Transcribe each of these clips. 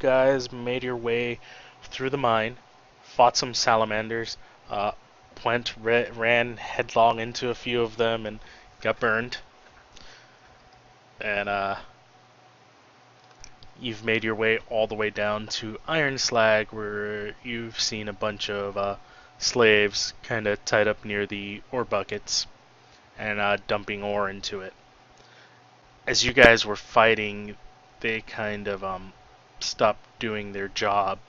guys made your way through the mine, fought some salamanders, uh, ran headlong into a few of them and got burned. And you've made your way all the way down to Iron Slag, where you've seen a bunch of slaves kind of tied up near the ore buckets and dumping ore into it. As you guys were fighting, they kind of stopped doing their job,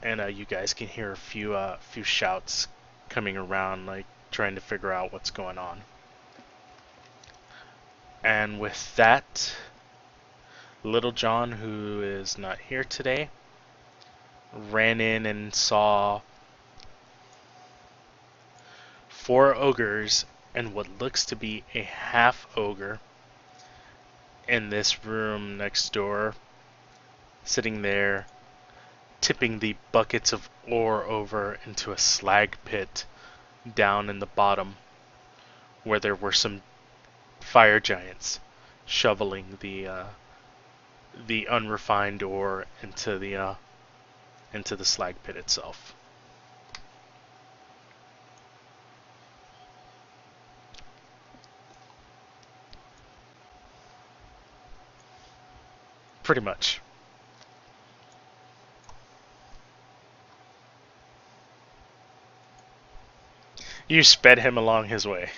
and you guys can hear a few shouts coming around, like trying to figure out what's going on. And with that, Little John, who is not here today, ran in and saw 4 ogres and what looks to be a half ogre in this room next door, sitting there, tipping the buckets of ore over into a slag pit down in the bottom, where there were some fire giants shoveling the unrefined ore into the slag pit itself. Pretty much. You sped him along his way.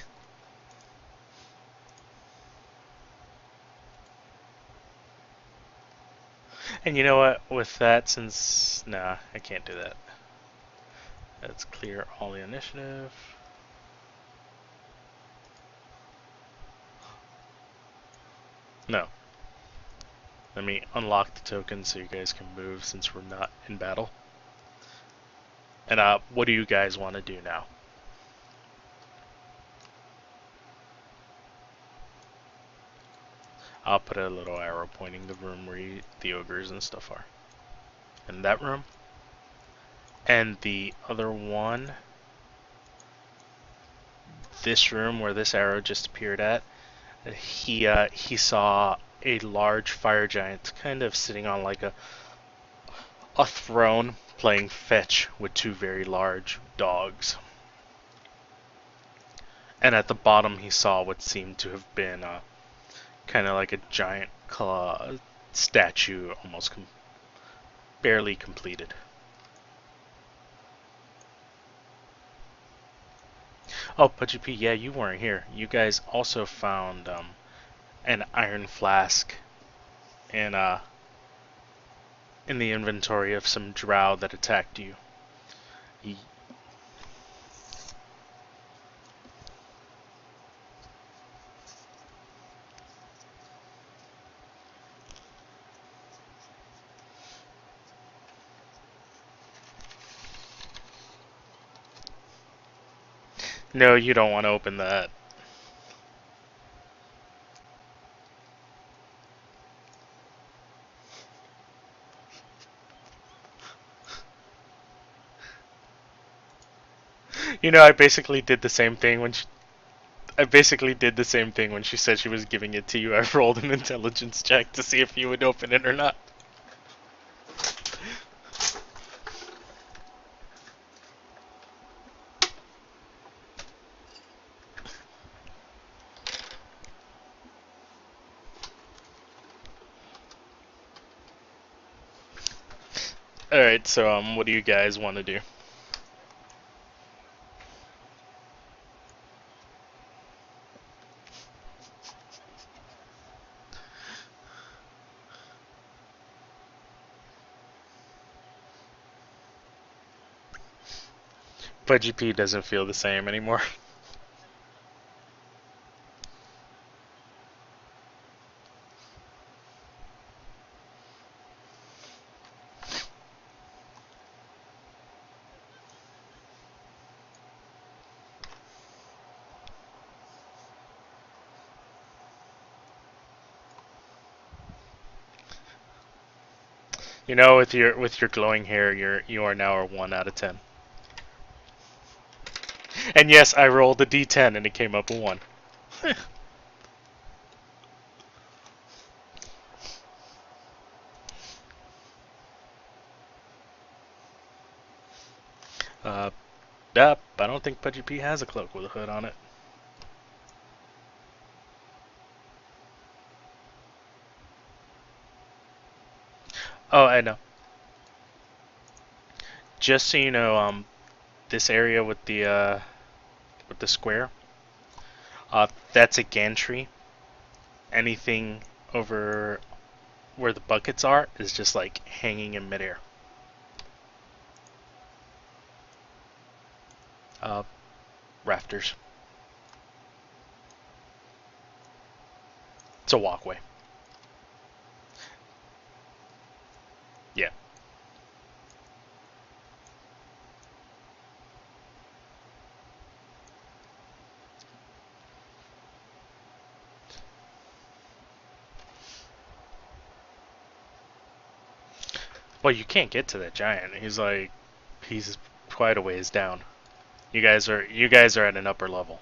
And you know what? With that, since... Nah, I can't do that. Let's clear all the initiative. No. Let me unlock the token so you guys can move since we're not in battle. And what do you guys want to do now? I'll put a little arrow pointing the room where the ogres and stuff are. In that room. And the other one, this room where this arrow just appeared at, he saw a large fire giant kind of sitting on like a throne playing fetch with 2 very large dogs. And at the bottom he saw what seemed to have been kind of like a giant claw statue, almost barely completed. Oh, Pudgy P, yeah, you weren't here. You guys also found an iron flask in the inventory of some drow that attacked you. No, you don't want to open that. You know, I basically did the same thing when she said she was giving it to you. I rolled an intelligence check to see if you would open it or not. Alright, so what do you guys want to do? Pudgy P doesn't feel the same anymore. You know, with your glowing hair, you are now a 1 out of 10. And yes, I rolled a d10 and it came up a 1. Uh, Yep, I don't think Pudgy P has a cloak with a hood on it. Oh, I know. Just so you know, this area with the square, that's a gantry. Anything over where the buckets are is just like hanging in midair. Uh, Rafters. It's a walkway. Yeah. Well, you can't get to that giant. He's quite a ways down. You guys are at an upper level.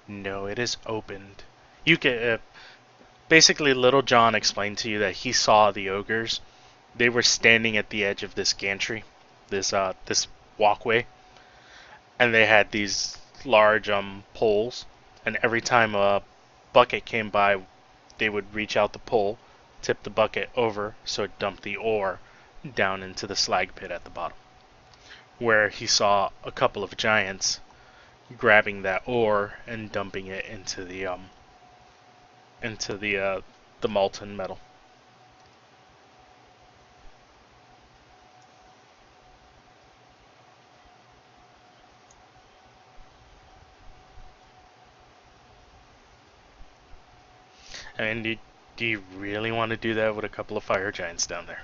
No, it is opened. You can basically Little John explained to you that he saw the ogres. They were standing at the edge of this gantry, this walkway, and they had these large poles. And every time a bucket came by, they would reach out the pole, tip the bucket over so it dumped the ore down into the slag pit at the bottom, where he saw a couple of giants grabbing that ore and dumping it into the molten metal. And do you really want to do that with a couple of fire giants down there?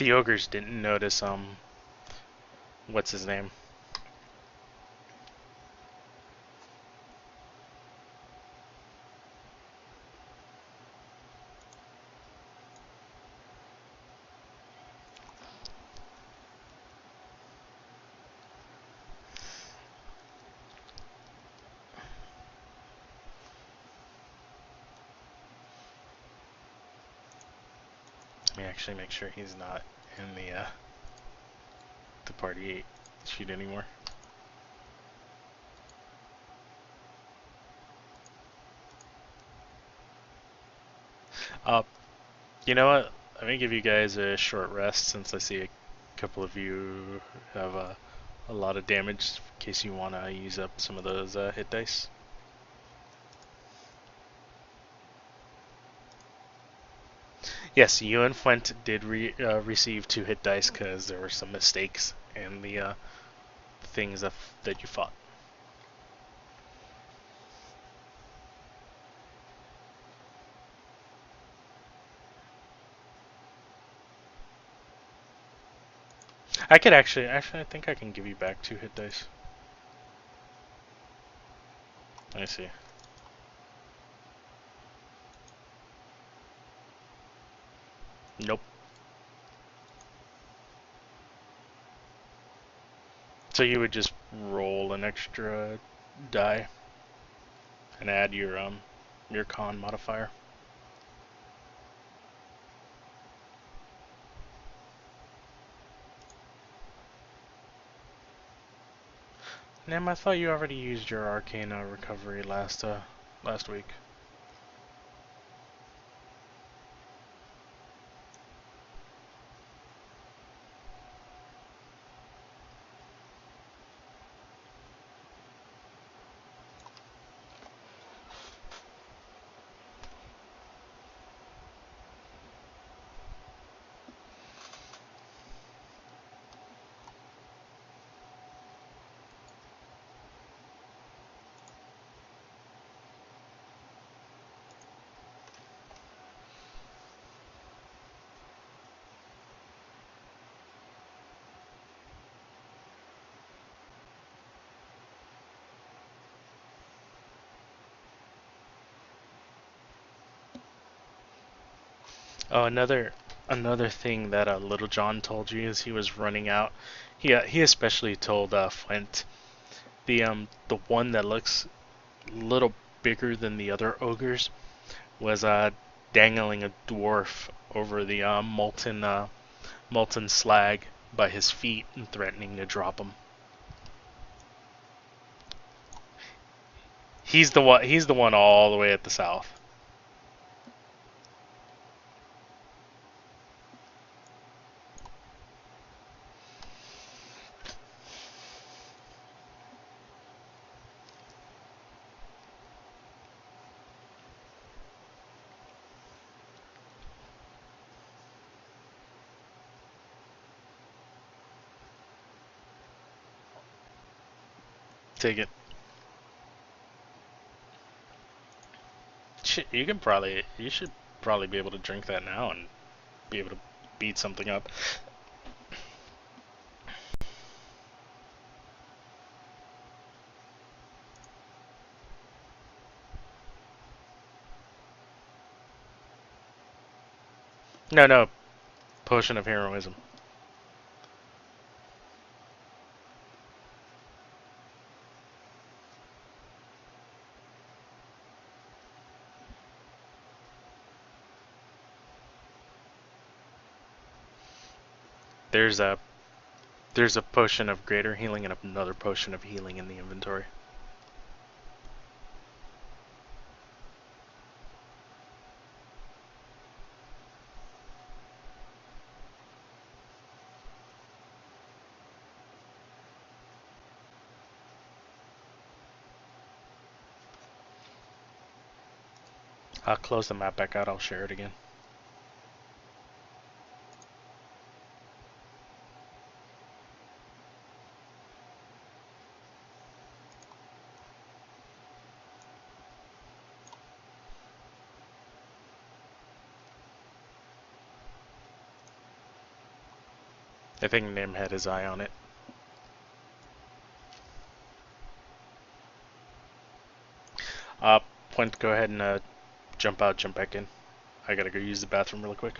The ogres didn't notice what's his name? Let me actually make sure he's not in the party sheet anymore. Uh, you know what? Let me give you guys a short rest since I see a couple of you have a lot of damage in case you want to use up some of those hit dice. Yes, you and Flint did receive 2 hit dice because there were some mistakes in the things that you fought. I could actually, I think I can give you back 2 hit dice. Let me see. Nope. So you would just roll an extra die and add your con modifier. Nam, I thought you already used your Arcana recovery last week. Oh, another thing that Little John told you as he was running out. He especially told Flint the one that looks a little bigger than the other ogres was dangling a dwarf over the molten slag by his feet and threatening to drop him. He's the one. He's the one all the way at the south. Take it. Shit, you should probably be able to drink that now and be able to beat something up. No, no, potion of heroism. There's a there's a potion of greater healing and another potion of healing in the inventory. I'll close the map back out. I'll share it again. I think Nim had his eye on it. Uh, Point, go ahead and jump out, jump back in. I gotta go use the bathroom really quick.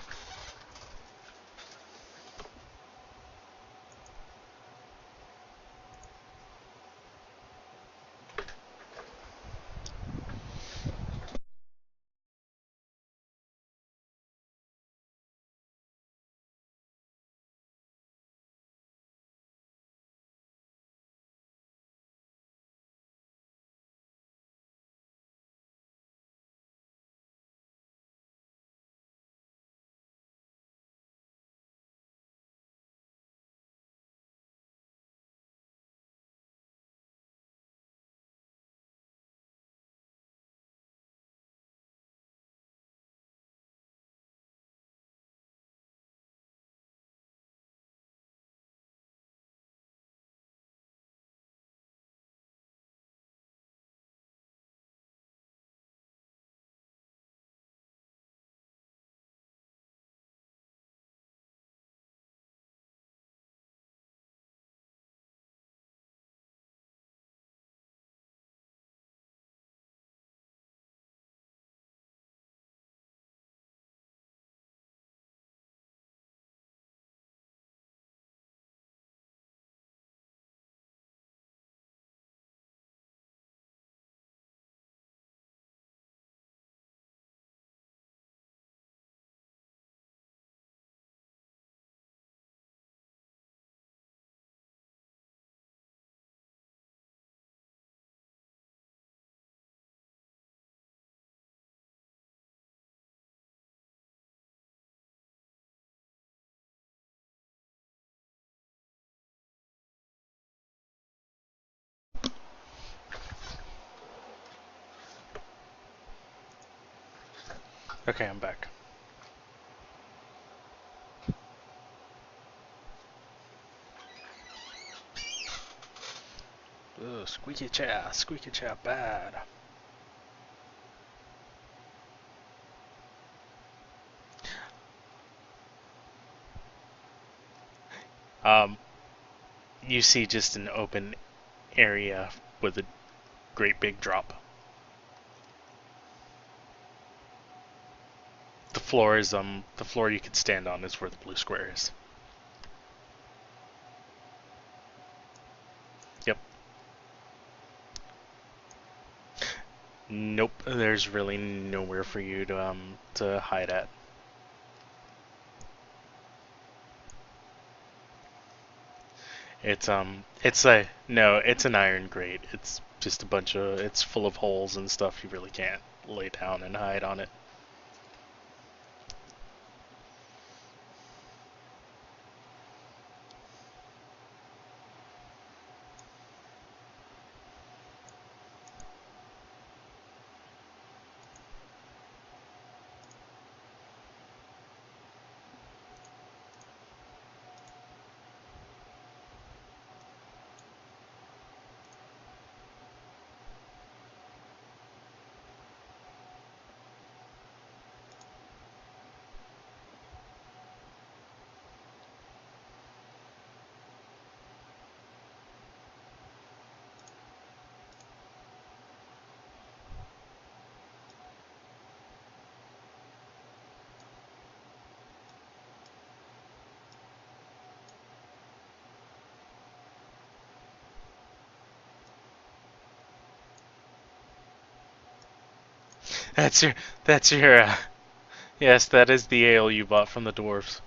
Okay, I'm back. Ugh, squeaky chair, bad. Um, you see just an open area with a great big drop. floor is the floor you could stand on is where the blue square is. Yep. Nope. There's really nowhere for you to hide at. It's a no, it's an iron grate. It's just a bunch of it's full of holes and stuff. You really can't lay down and hide on it. That's your that's your yes, that is the ale you bought from the dwarves.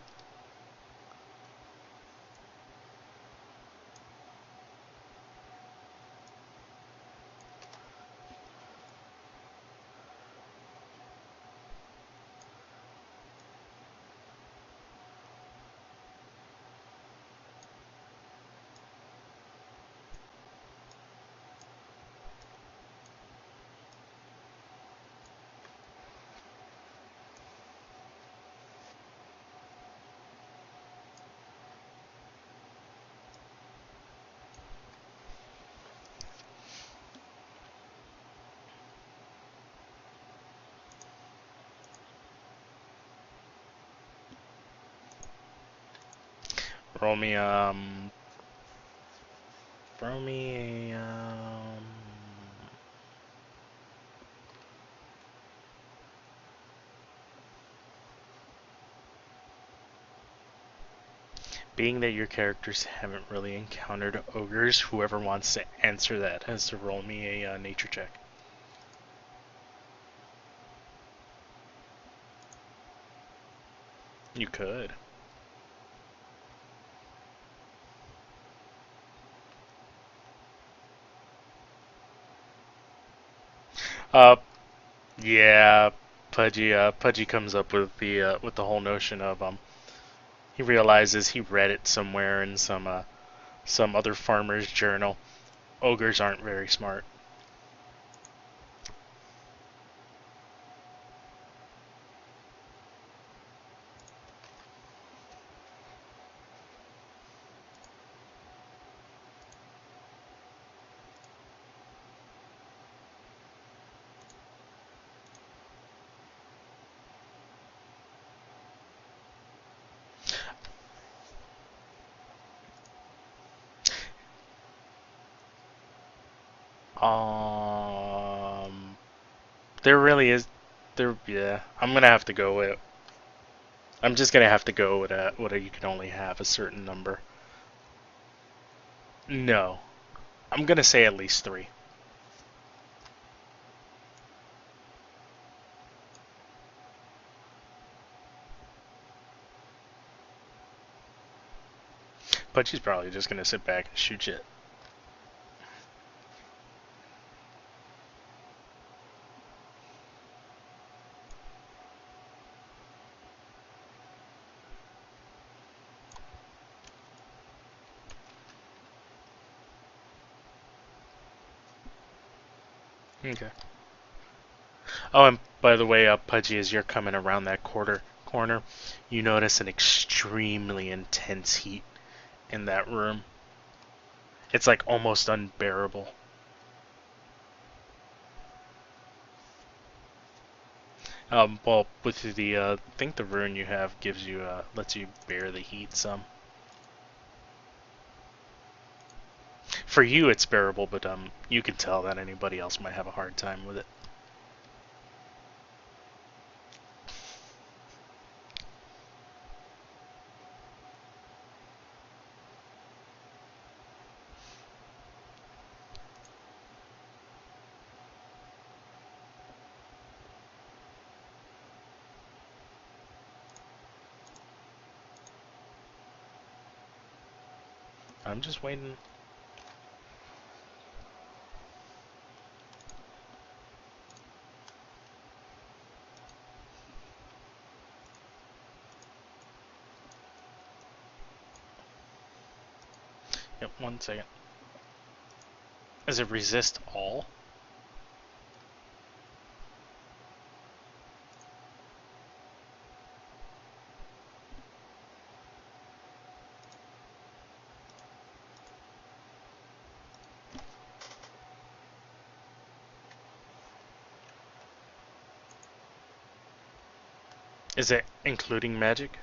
Roll me roll me a being that your characters haven't really encountered ogres, whoever wants to answer that has to roll me a nature check. You could. Uh, yeah, Pudgy comes up with the whole notion of he realizes he read it somewhere in some other farmer's journal. Ogres aren't very smart. Um, there really is. There, yeah. I'm gonna have to go with. I'm just gonna have to go with you can only have a certain number. No, I'm gonna say at least 3. But she's probably just gonna sit back and shoot shit. Okay. Oh, and by the way, Pudgy, as you're coming around that corner, you notice an extremely intense heat in that room. It's like almost unbearable. Well, with the I think the rune you have gives you lets you bear the heat some. For you, it's bearable, but you can tell that anybody else might have a hard time with it. I'm just waiting. Yep, 1 second. Does it resist all? Is it including magic?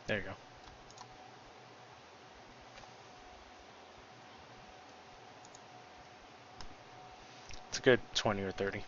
There you go. It's a good 20 or 30.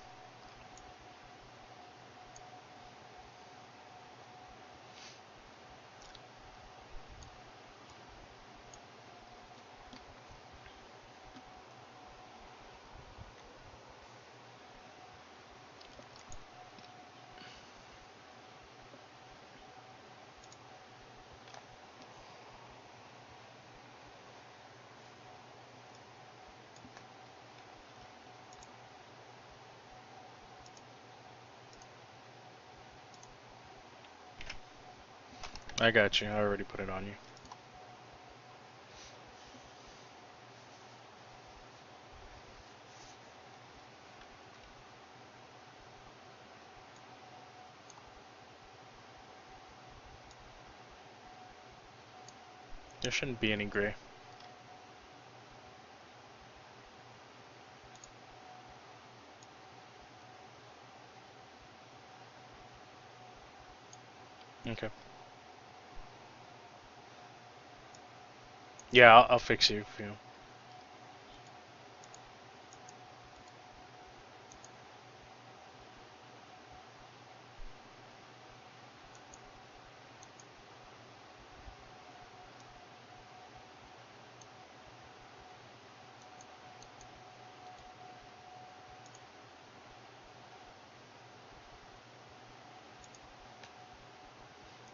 I got you. I already put it on you. There shouldn't be any gray. Okay. Yeah, I'll fix you if you.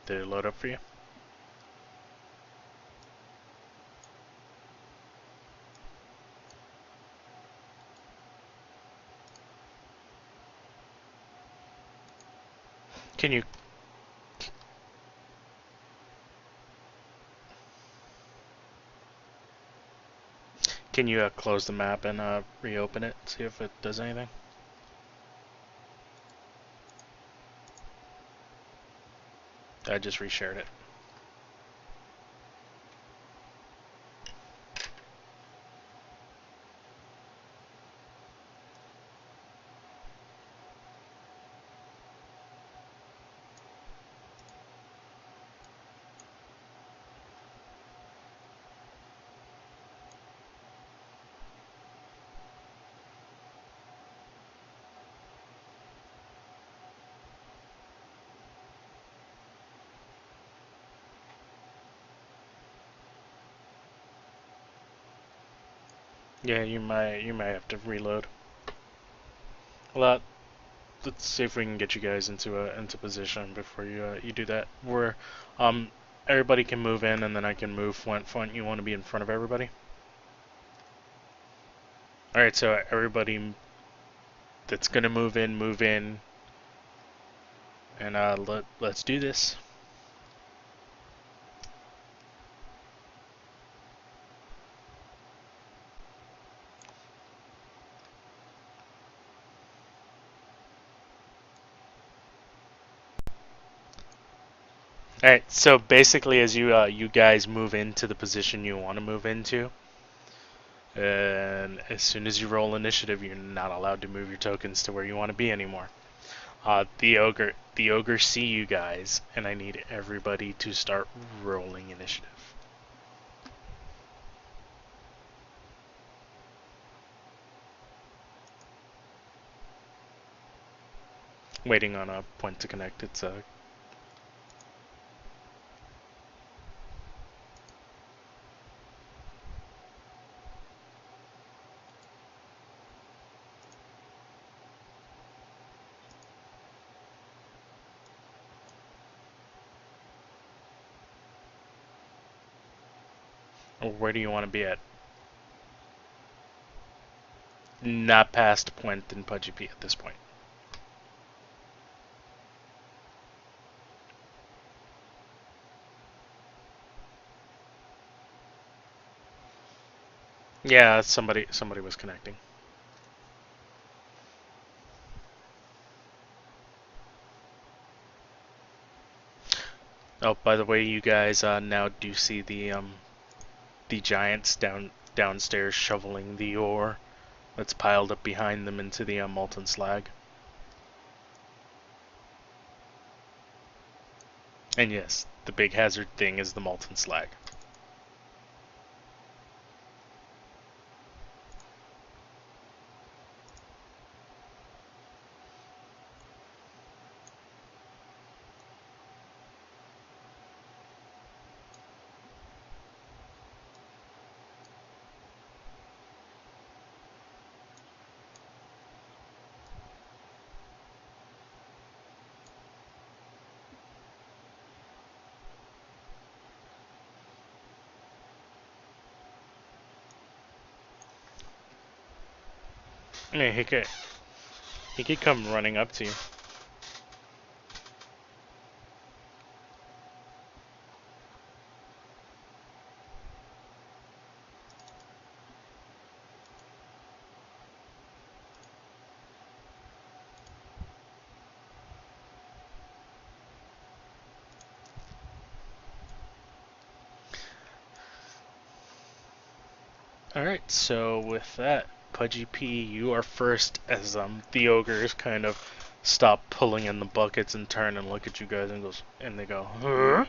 Did it load up for you? Can you close the map and reopen it? See if it does anything. I just reshared it. Yeah, you might have to reload. Well, let's see if we can get you guys into position before you do that. Where everybody can move in, and then I can move front. You want to be in front of everybody. All right, so everybody that's gonna move in, and let's do this. All right, so basically, as you guys move into the position you want to move into, and as soon as you roll initiative, you're not allowed to move your tokens to where you want to be anymore. The ogre see you guys, and I need everybody to start rolling initiative. Waiting on a point to connect. It's a. Where do you want to be at? Not past point in Pudgy P at this point. Yeah, somebody was connecting. Oh, by the way, you guys now do see the giants downstairs shoveling the ore that's piled up behind them into the molten slag. And yes, the big hazard thing is the molten slag. I mean, he could come running up to you. Alright, so with that, Pudgy P, you are first as the ogres kind of stop pulling in the buckets and turn and look at you guys and they go, huh?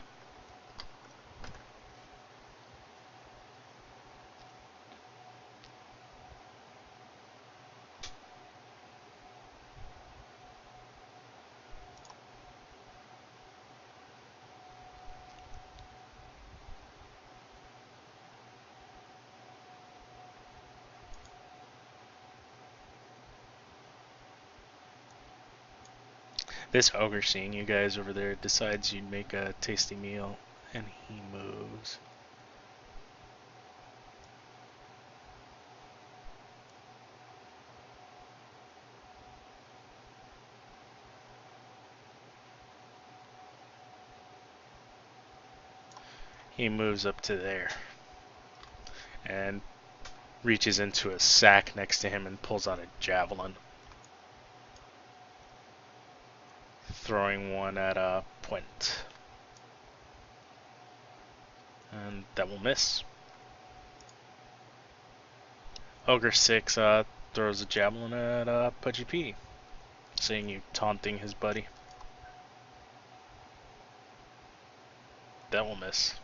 This ogre seeing you guys over there decides you'd make a tasty meal and he moves. He moves up to there and reaches into a sack next to him and pulls out a javelin, throwing one at a point. And that will miss. Ogre 6 throws a javelin at Pudgy P, seeing you taunting his buddy. That will miss.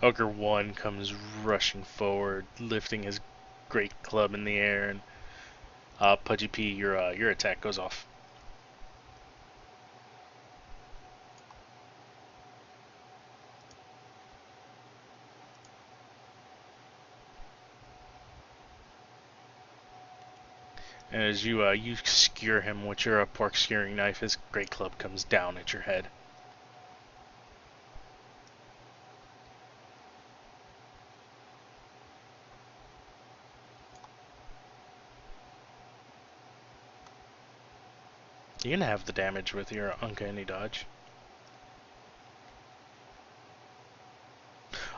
Ogre 1 comes rushing forward, lifting his great club in the air, and Pudgy P, your attack goes off. And as you skewer him with your pork skewering knife, his great club comes down at your head. You're gonna have the damage with your uncanny dodge.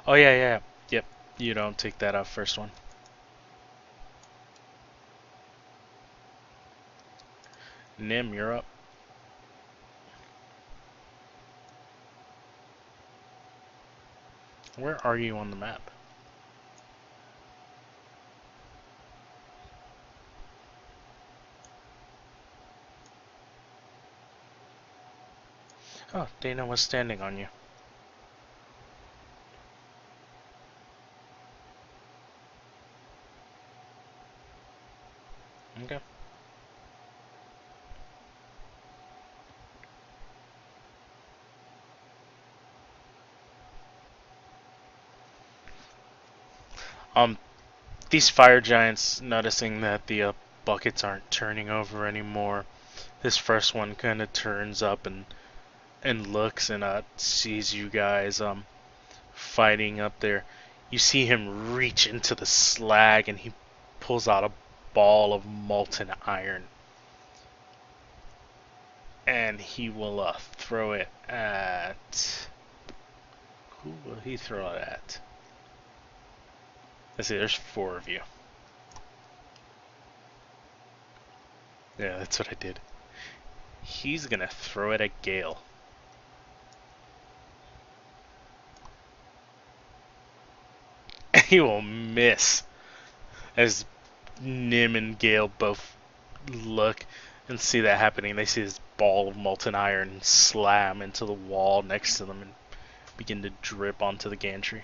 Oh yeah. Yep. You don't take that first one. Nim, you're up. Where are you on the map? Oh, Dana was standing on you. Okay. Um, these fire giants, noticing that the buckets aren't turning over anymore, this first one kind of turns up and looks and sees you guys fighting up there. You see him reach into the slag and he pulls out a ball of molten iron. And he will throw it at... Who will he throw it at? Let's see, there's 4 of you. Yeah, that's what I did. He's gonna throw it at Gale. He will miss as Nim and Gale both look and see that happening. They see this ball of molten iron slam into the wall next to them and begin to drip onto the gantry.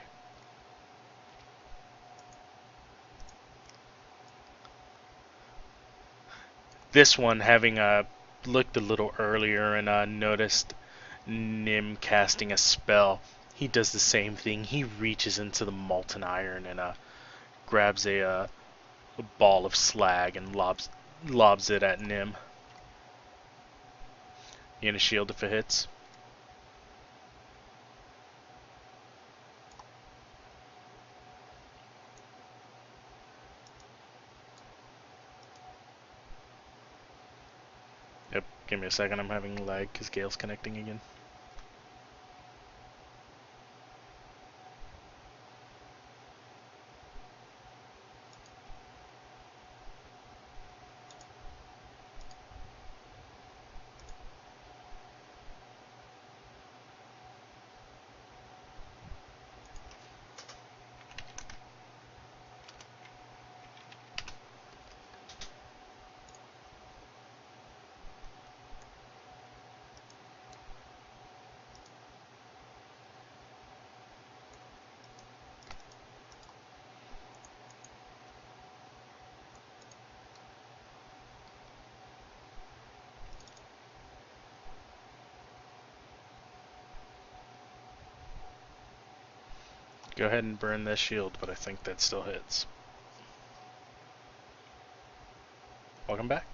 This one, having looked a little earlier and noticed Nim casting a spell, he does the same thing. He reaches into the molten iron and grabs a ball of slag and lobs it at Nim. You gonna shield if it hits? Yep, give me a second, I'm having lag because Gale's connecting again. Go ahead and burn this shield, but I think that still hits. Welcome back.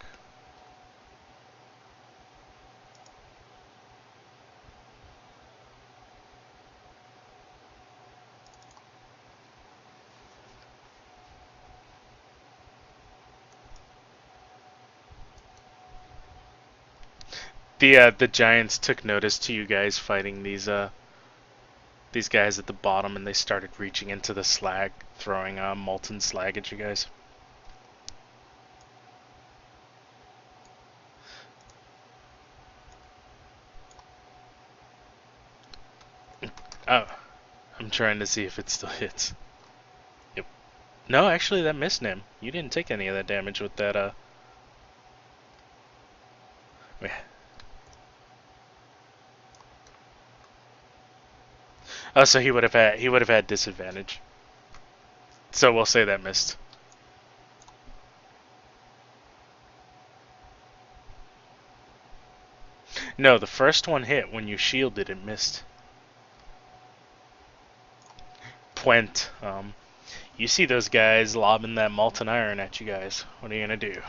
The giants took notice to you guys fighting these guys at the bottom, and they started reaching into the slag, throwing molten slag at you guys. Oh, I'm trying to see if it still hits. Yep. No, actually, that missed him. You didn't take any of that damage with that. Oh, so he would have had disadvantage. So we'll say that missed. No, the first one hit. When you shielded, it missed. Pwent. You see those guys lobbing that molten iron at you guys. What are you gonna do?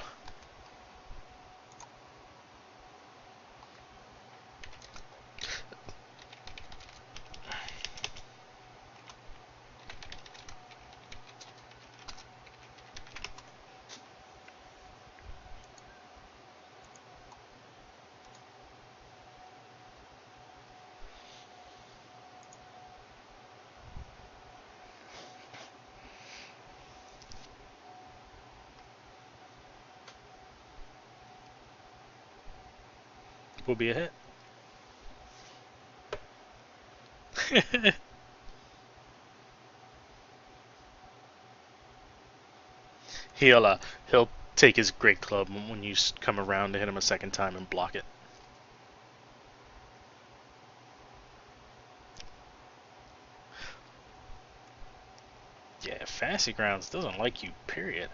Will be a hit. He'll take his great club when you come around to hit him a second time and block it. Yeah, Fantasy Grounds doesn't like you, period.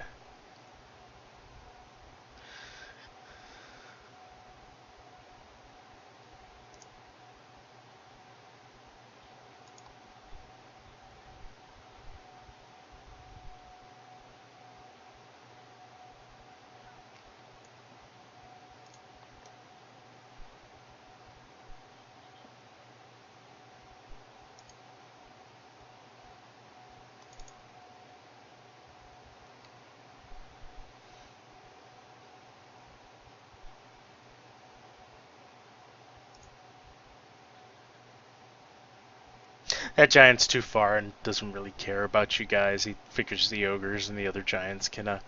That giant's too far and doesn't really care about you guys. He figures the ogres and the other giants can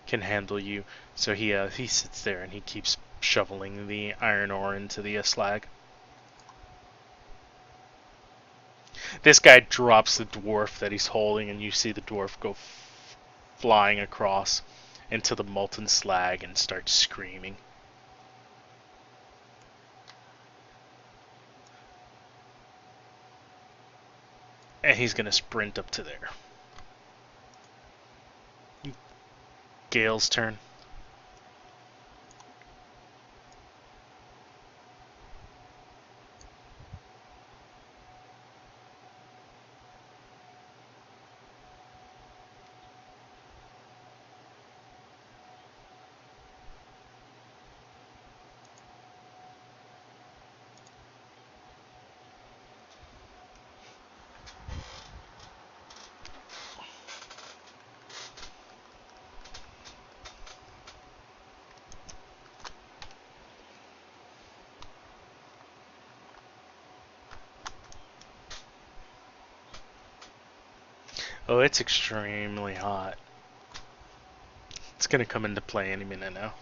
handle you. So he sits there and he keeps shoveling the iron ore into the slag. This guy drops the dwarf that he's holding, and you see the dwarf go flying across into the molten slag and start screaming. And he's gonna sprint up to there. Gale's turn. Oh, it's extremely hot. It's gonna come into play any minute now.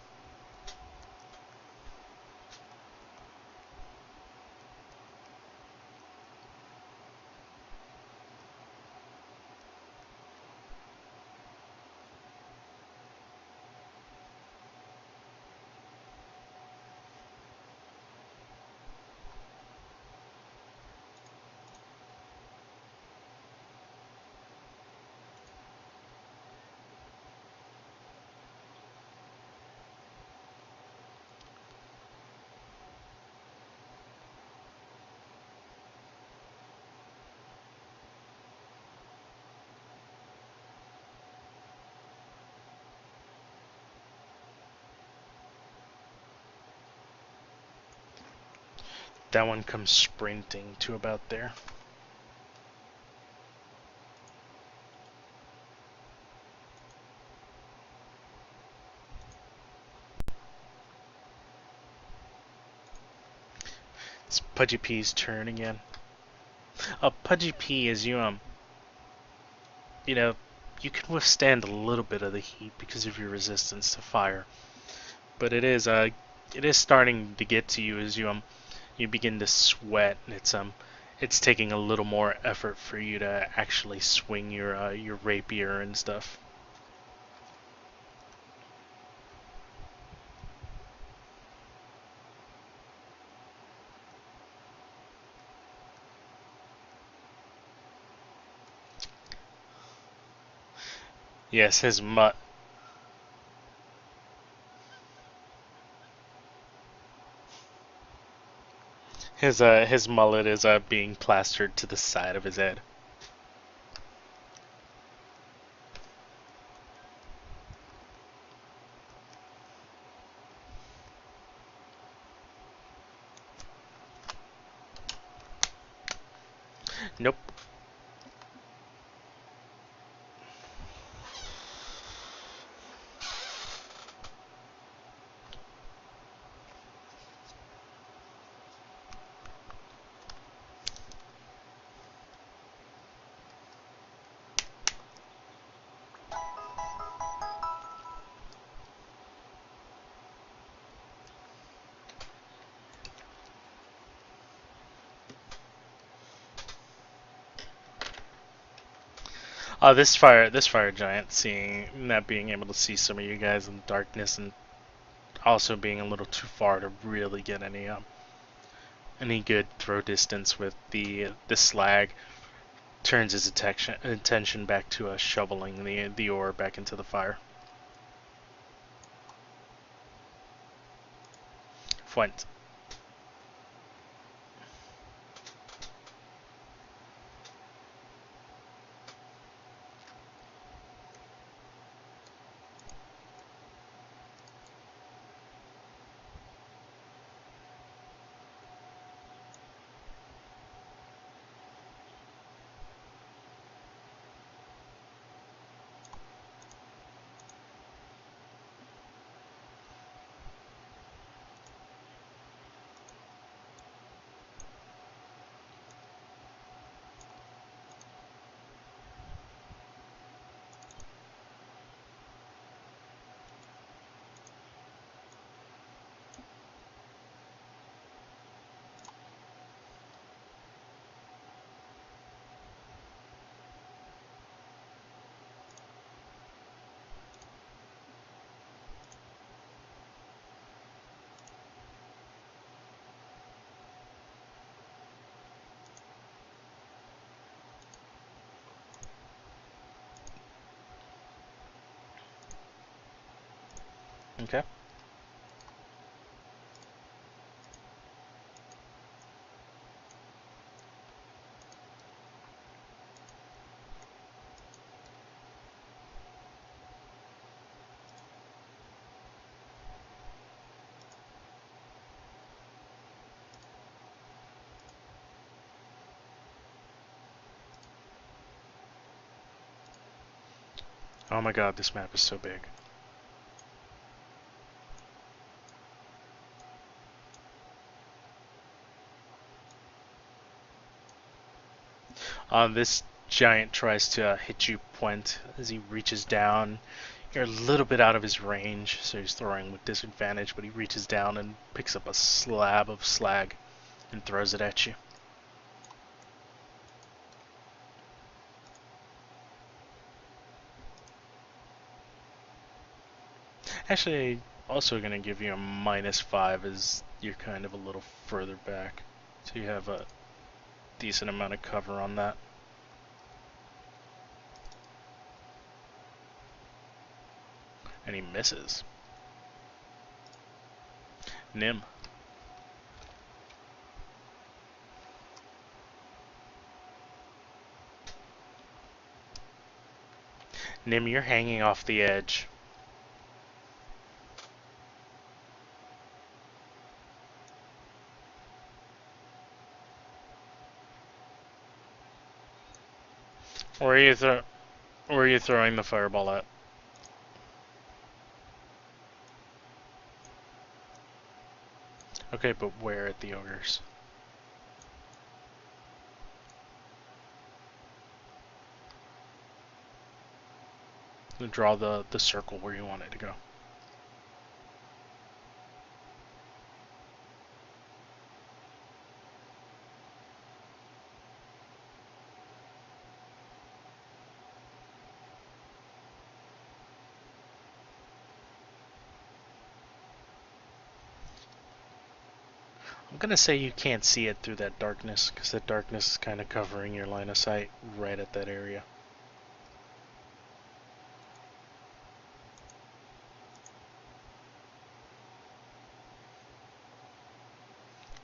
That one comes sprinting to about there. It's Pudgy P's turn again. Pudgy P is you know, you can withstand a little bit of the heat because of your resistance to fire, but it is starting to get to you as you begin to sweat, and it's taking a little more effort for you to actually swing your rapier and stuff. Yes, his his mullet is being plastered to the side of his head. Nope. This fire giant, seeing not being able to see some of you guys in the darkness, and also being a little too far to really get any good throw distance with the slag, turns his attention back to shoveling the ore back into the fire. Fuent. Okay. Oh my god, this map is so big. This giant tries to hit you point as he reaches down. You're a little bit out of his range, so he's throwing with disadvantage, but he reaches down and picks up a slab of slag and throws it at you. Actually, also going to give you a -5 as you're kind of a little further back. So you have a decent amount of cover on that. And he misses. Nim. Nim, you're hanging off the edge. Where are you throwing the fireball at? Okay, but where at the ogres? Draw the circle where you want it to go. I'm gonna say you can't see it through that darkness, because that darkness is kind of covering your line of sight right at that area.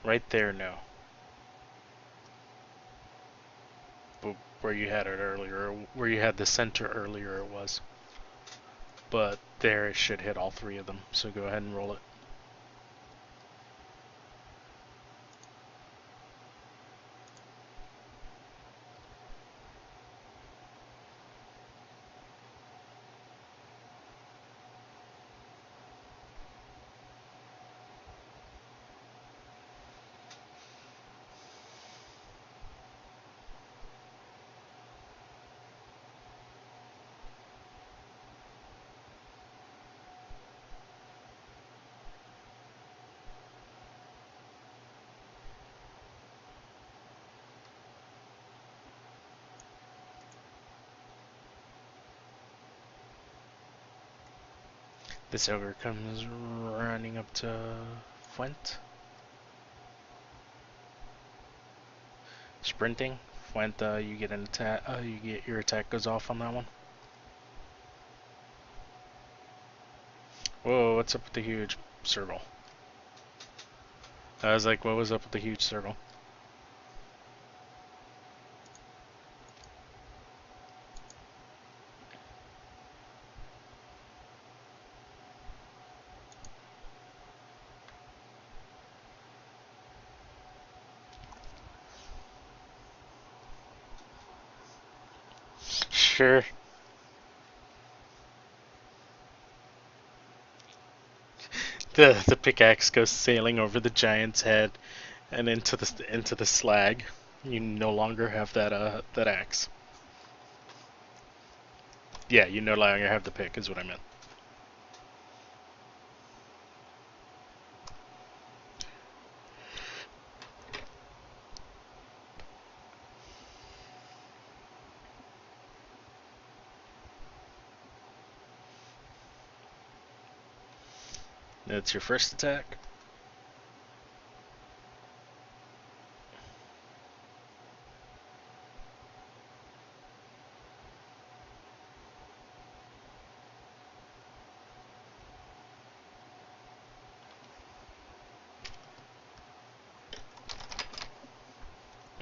Right there, no. But where you had it earlier, where you had the center earlier, it was. But there it should hit all three of them, so go ahead and roll it. This ogre comes running up to Fuent. Sprinting. Fuent, you get an attack. You get your attack goes off on that one. Whoa! What's up with the huge circle? I was like, what was up with the huge circle? Sure. The pickaxe goes sailing over the giant's head and into the slag. You no longer have that axe. Yeah, you no longer have the pick, is what I meant. That's your first attack.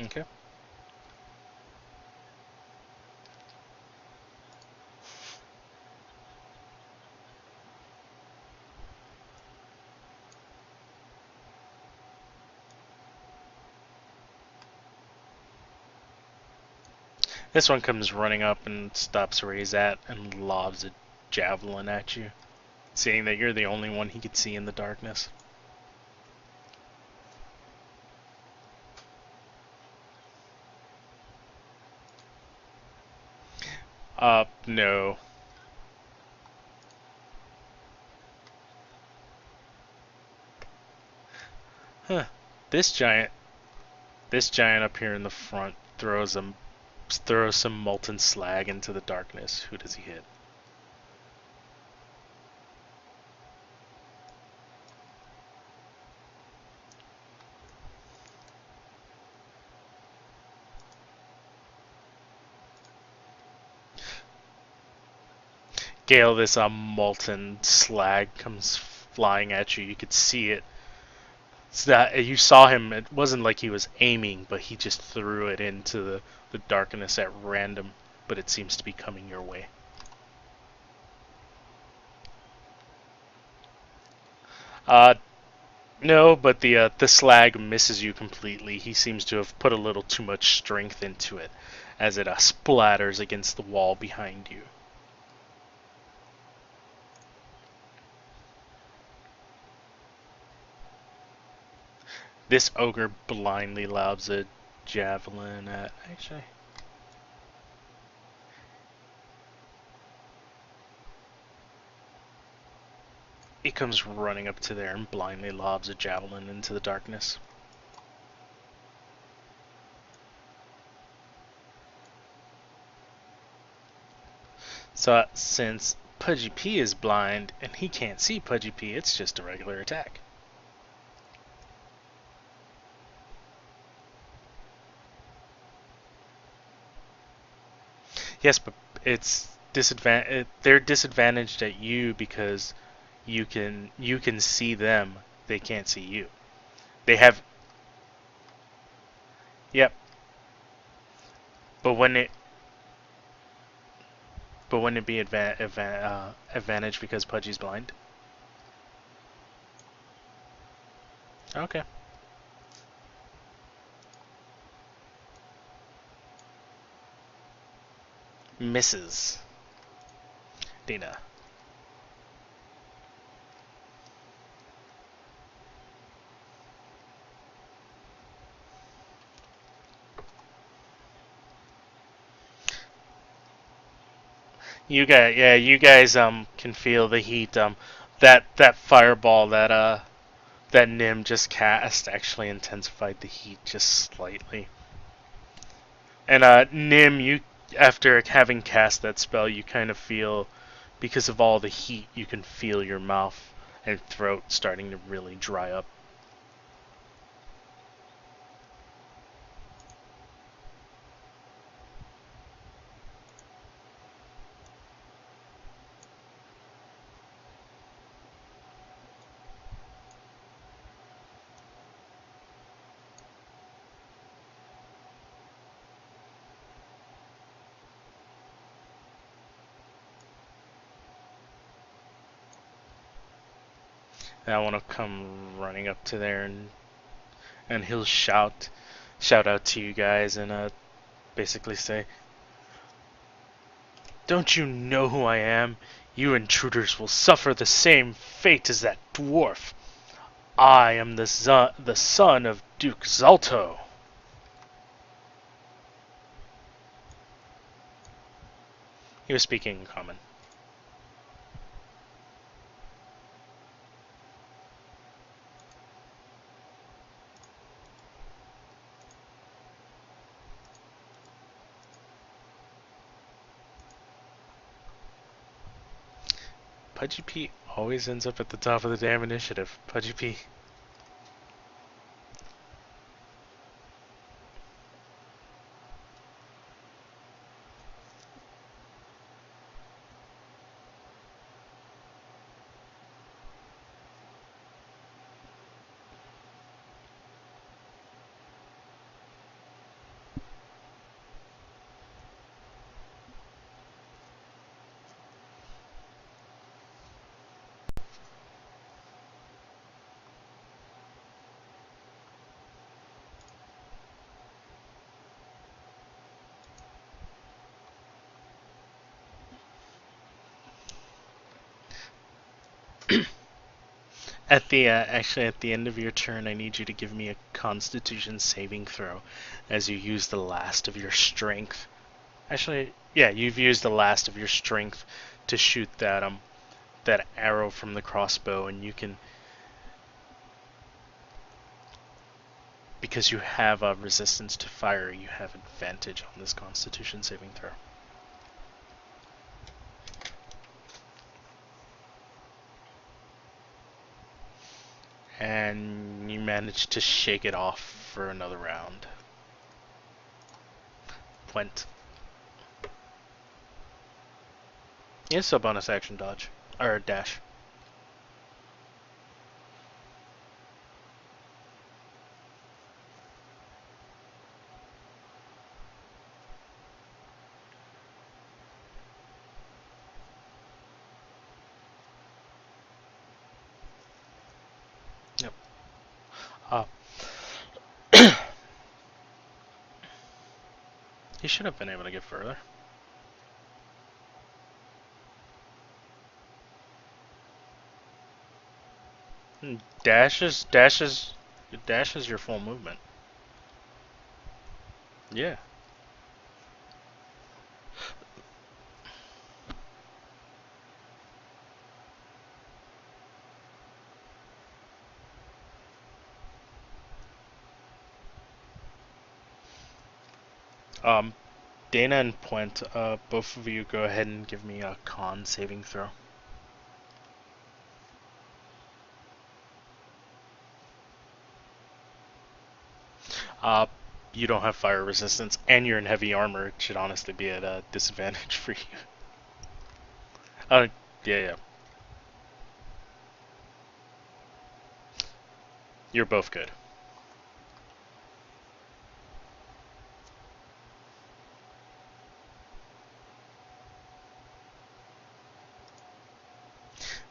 Okay. This one comes running up and stops where he's at and lobs a javelin at you, seeing that you're the only one he could see in the darkness. No. Huh. This giant, this giant up here in the front throws some molten slag into the darkness. Who does he hit? Gale, this molten slag comes flying at you. You could see it. It's that you saw him. It wasn't like he was aiming, but he just threw it into the darkness at random. But it seems to be coming your way. Uh, no, but the slag misses you completely. He seems to have put a little too much strength into it, as it splatters against the wall behind you. This ogre blindly lobs a javelin at. Actually, he comes running up to there and blindly lobs a javelin into the darkness. So since Pudgy P is blind and he can't see Pudgy P, it's just a regular attack. Yes, but they're disadvantaged at you because you can see them. They can't see you. They have. Yep. But when it but wouldn't it be advantage because Pudgy's blind? Okay. Misses. Dina. You guys can feel the heat. That fireball that Nim just cast actually intensified the heat just slightly. And Nim, you after having cast that spell, you kind of feel, because of all the heat, you can feel your mouth and throat starting to really dry up. And I want to come running up to there and he'll shout out to you guys and basically say, "Don't you know who I am? You intruders will suffer the same fate as that dwarf. I am the son of Duke Zalto." He was speaking in common. Pudgy P always ends up at the top of the damn initiative. Pudgy P. Actually, at the end of your turn, I need you to give me a Constitution saving throw, as you use the last of your strength. Actually, yeah, you've used the last of your strength to shoot that arrow from the crossbow, and you can, because you have a resistance to fire, you have advantage on this Constitution saving throw. And you manage to shake it off for another round. Went. Yes, a bonus action dodge. Or dash. Yep. He should have been able to get further. Dash is your full movement. Yeah. Um, Dana and Puent, both of you go ahead and give me a con saving throw. Uh, you don't have fire resistance, and you're in heavy armor. It should honestly be at a disadvantage for you. Yeah. You're both good.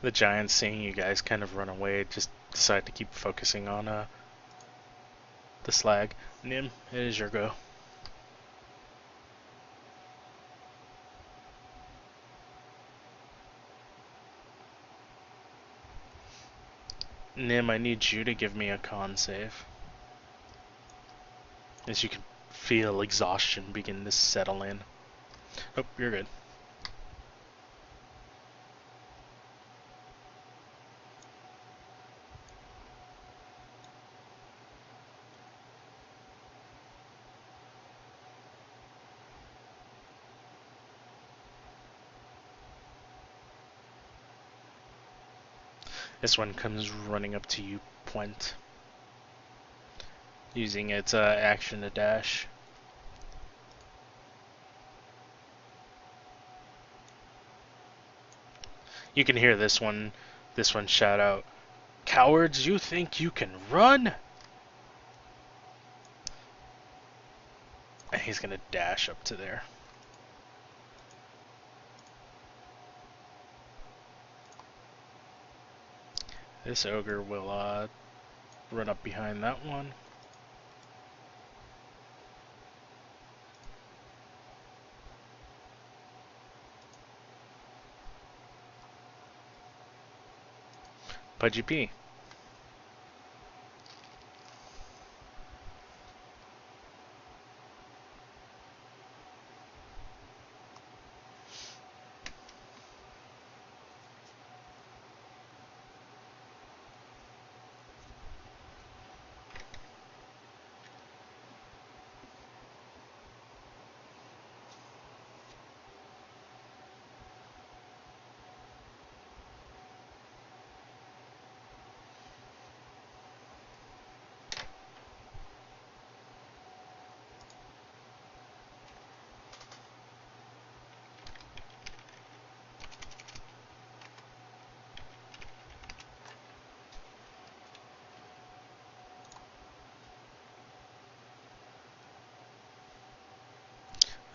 The giants, seeing you guys kind of run away, just decide to keep focusing on the slag. Nim, it is your go. Nim, I need you to give me a con save. As you can feel exhaustion begin to settle in. Oh, you're good. This one comes running up to you, Puent, using its action to dash. You can hear this one shout out, "Cowards, you think you can run?" And he's gonna dash up to there. This ogre will run up behind that one. Pudgy P.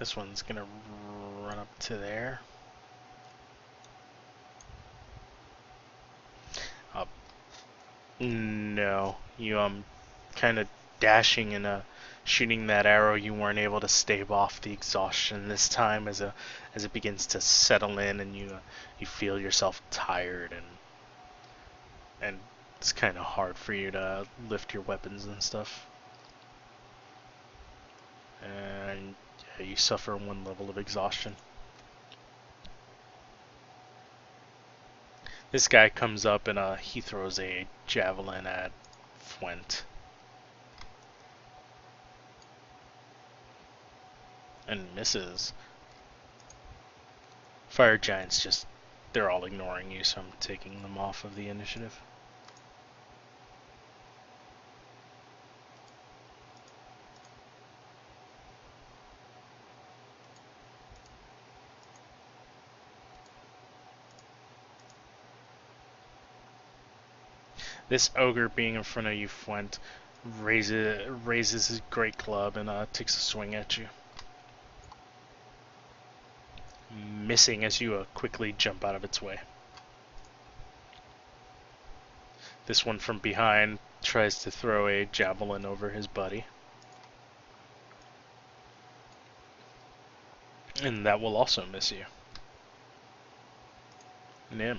This one's gonna run up to there. No, you kind of dashing and shooting that arrow. You weren't able to stave off the exhaustion this time as it begins to settle in, and you feel yourself tired and it's kind of hard for you to lift your weapons and stuff. And yeah, you suffer 1 level of exhaustion. This guy comes up and he throws a javelin at Flint. And misses. Fire giants just, they're all ignoring you, so I'm taking them off of the initiative. This ogre being in front of you, Flint, raises his great club and takes a swing at you. Missing as you quickly jump out of its way. This one from behind tries to throw a javelin over his buddy. And that will also miss you. Nim.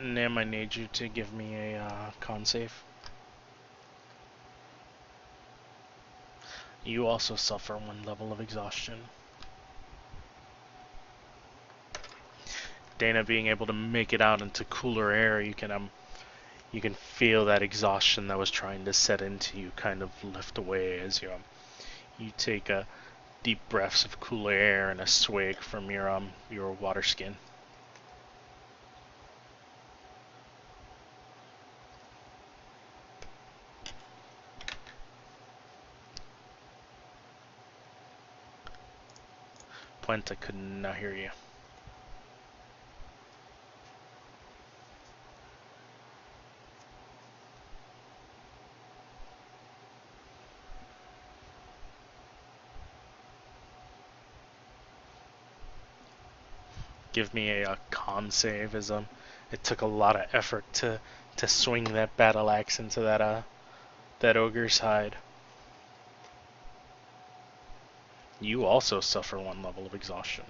Nim, I need you to give me a con save. You also suffer 1 level of exhaustion. Dana being able to make it out into cooler air, you can feel that exhaustion that was trying to set into you kind of lift away as you take deep breaths of cooler air and a swig from your water skin. Planta could not hear you. Give me a con save as it took a lot of effort to swing that battle axe into that ogre's hide. You also suffer 1 level of exhaustion.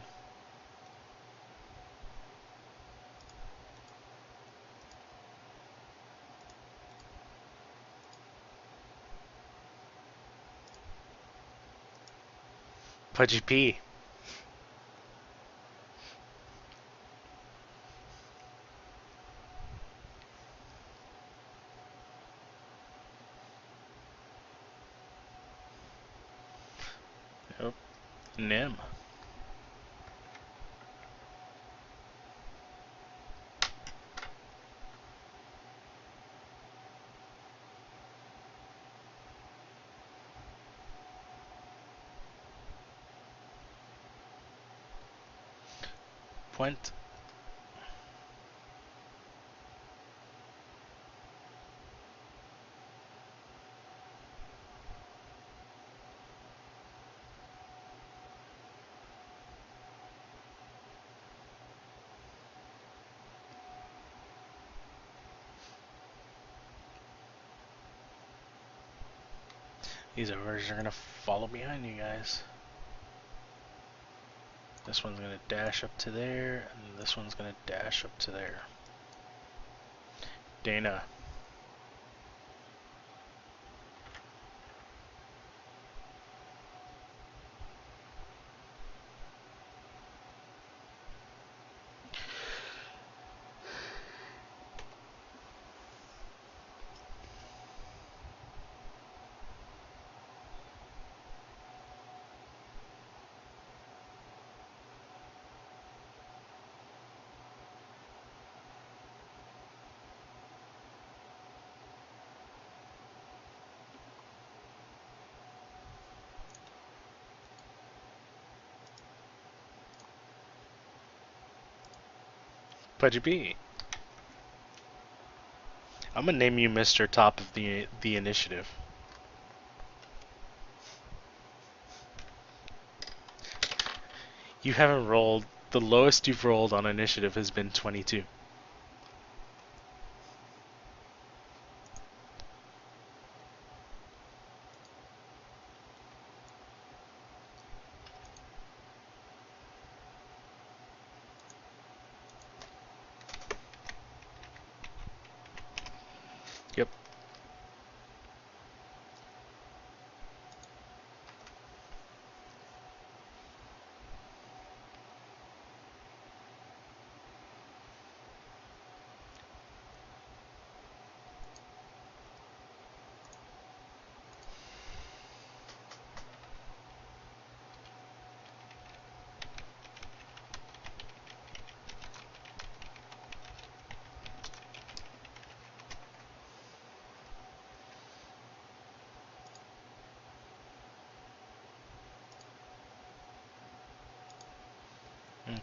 Pudgy P. Yep. Nim. Point. These ogres are gonna follow behind you guys. This one's gonna dash up to there, and this one's gonna dash up to there. Dana. Pudgy B. I'm gonna name you Mr. Top of the initiative. You haven't rolled. The lowest you've rolled on initiative has been 22. Yep.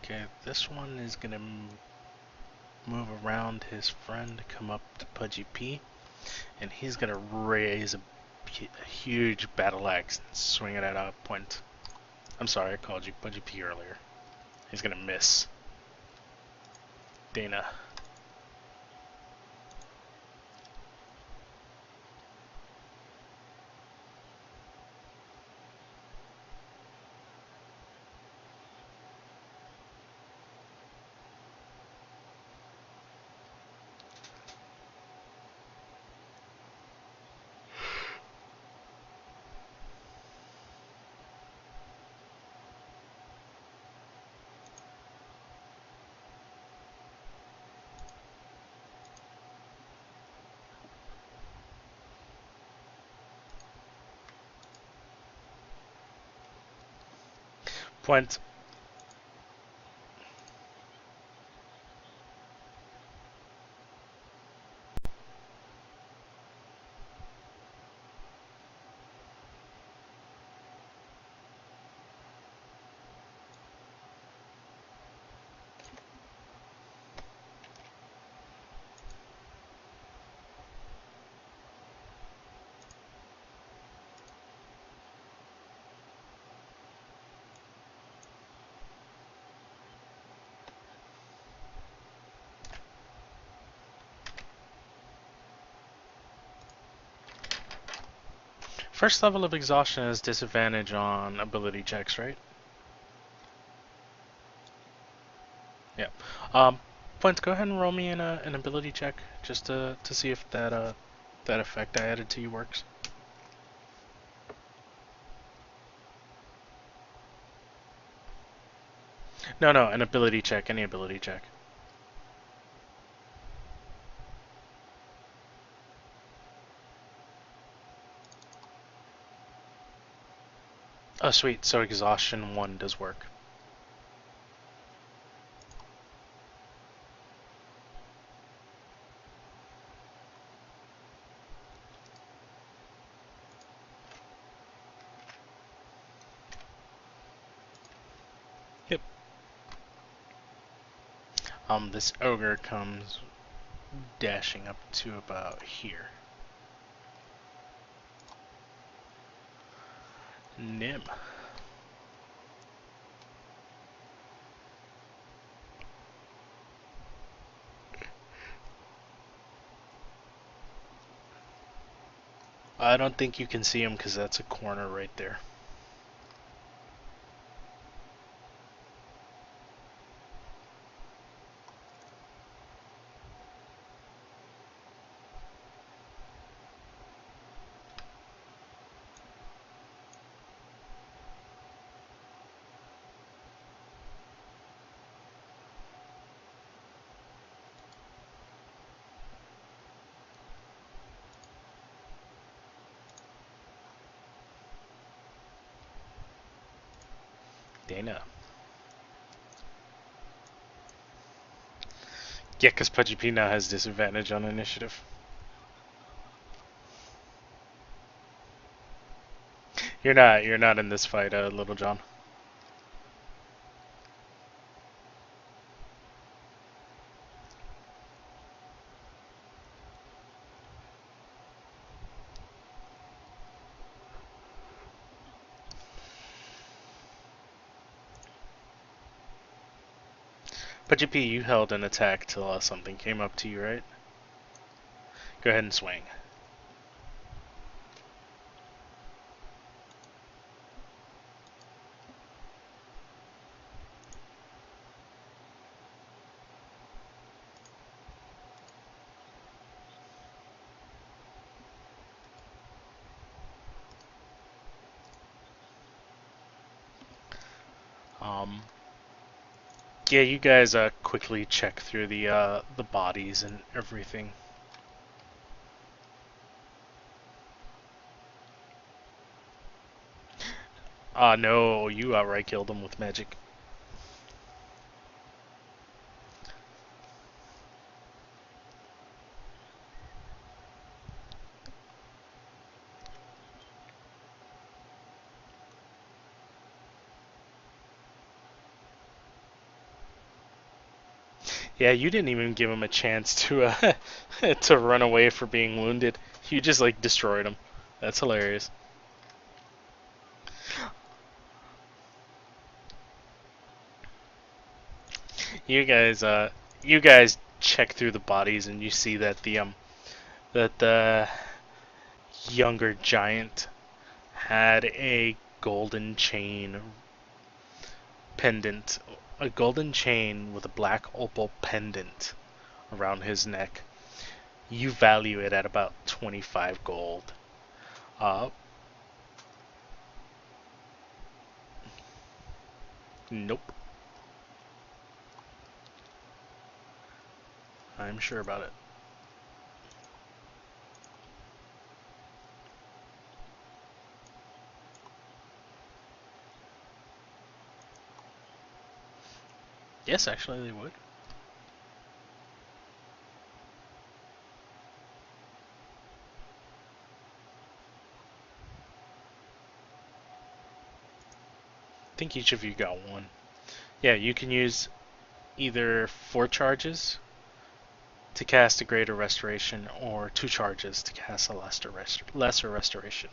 Okay, this one is gonna move around his friend, come up to Pudgy P, and he's gonna raise a huge battle axe and swing it at a point. I'm sorry, I called you Pudgy P earlier. He's gonna miss. Dana. Point. First level of exhaustion is disadvantage on ability checks, right? Yeah. Point, go ahead and roll me an ability check just to see if that effect I added to you works. No, an ability check, any ability check. Oh, sweet. So exhaustion 1 does work. Yep. This ogre comes dashing up to about here. Nim. I don't think you can see him because that's a corner right there. Dana. Yeah, because Pudgy P now has disadvantage on initiative. You're not in this fight, Little John. But GP, you held an attack till something came up to you, right? Go ahead and swing. Um, yeah, you guys quickly check through the bodies and everything. No, you outright killed them with magic. Yeah, you didn't even give him a chance to to run away for being wounded. You just like destroyed him. That's hilarious. You guys you guys check through the bodies and you see that the younger giant had a golden chain pendant, a golden chain with a black opal pendant around his neck. You value it at about 25 gold. Uh, nope. I'm sure about it. Yes, actually, they would. I think each of you got one. Yeah, you can use either 4 charges to cast a greater restoration or 2 charges to cast a lesser restoration.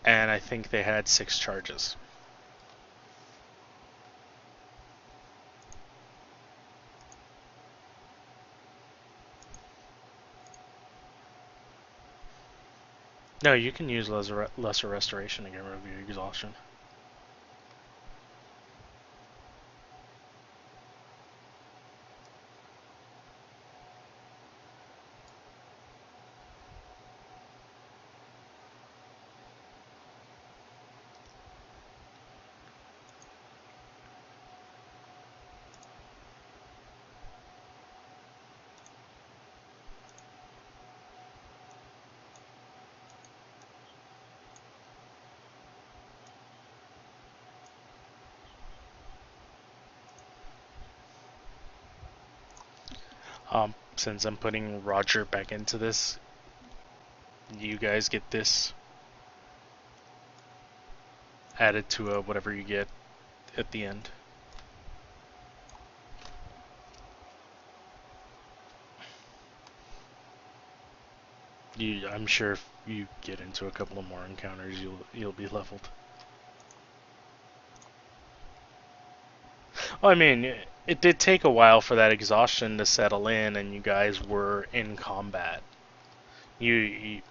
And I think they had 6 charges. No, you can use lesser restoration to get rid of your exhaustion. Since I'm putting Roger back into this, you guys get this added to whatever you get at the end. I'm sure if you get into a couple of more encounters, you'll be leveled. Well, I mean, it did take a while for that exhaustion to settle in, and you guys were in combat. You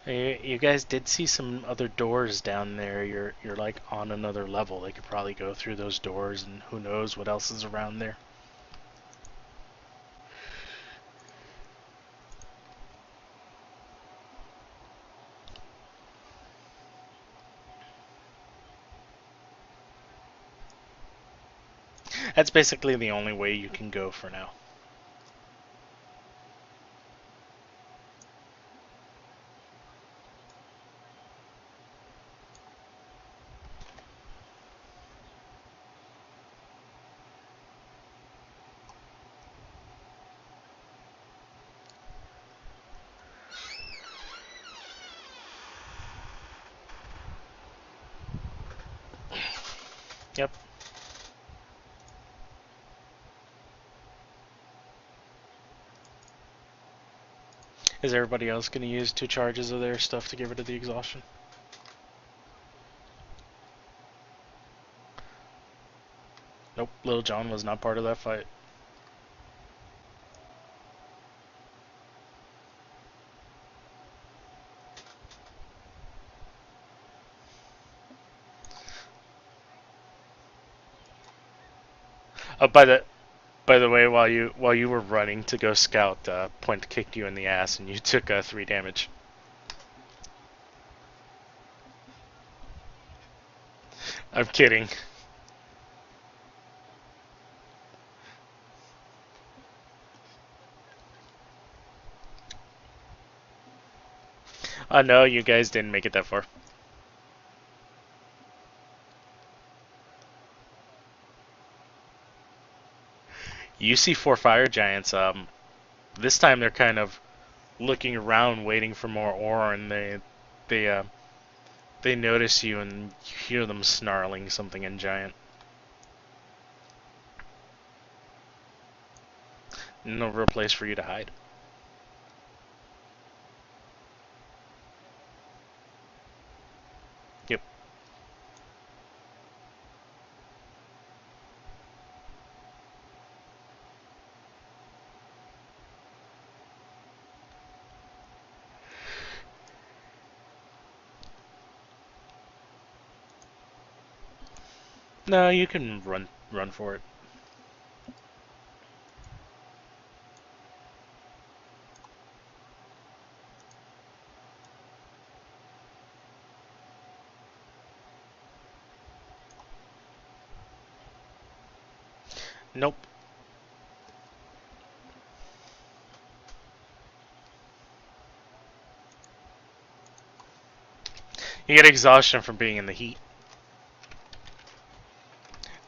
you guys did see some other doors down there. You're like on another level. They could probably go through those doors, and who knows what else is around there. That's basically the only way you can go for now. Yep. Is everybody else going to use 2 charges of their stuff to get rid of the exhaustion? Nope, Little John was not part of that fight. By the way, while you were running to go scout, Point kicked you in the ass and you took 3 damage. I'm kidding. No, you guys didn't make it that far. You see 4 fire giants. This time they're kind of looking around, waiting for more ore, and they uh, they notice you and you hear them snarling something in giant. No real place for you to hide. Yep. No, you can run for it. Nope. You get exhaustion from being in the heat.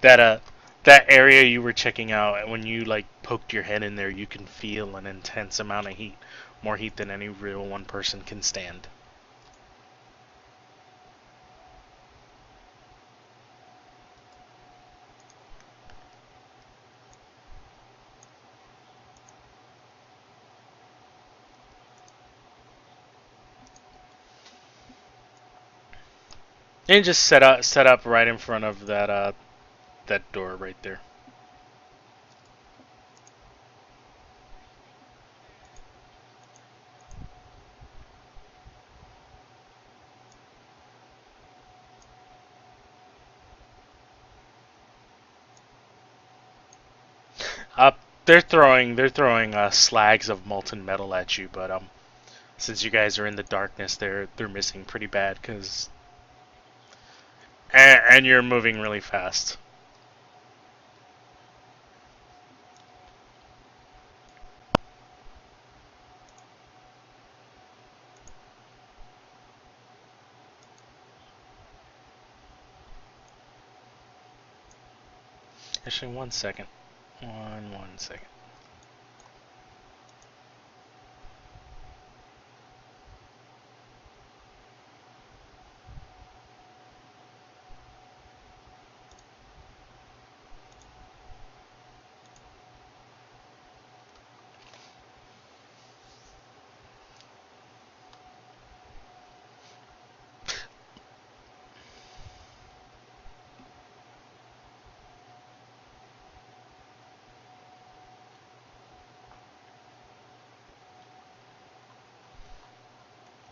That that area you were checking out, when you like poked your head in there, you can feel an intense amount of heat, more heat than any real one person can stand. And just set up right in front of that door right there. Uh, they're throwing slags of molten metal at you, but since you guys are in the darkness, they're missing pretty bad because and you're moving really fast. Actually, 1 second. One second.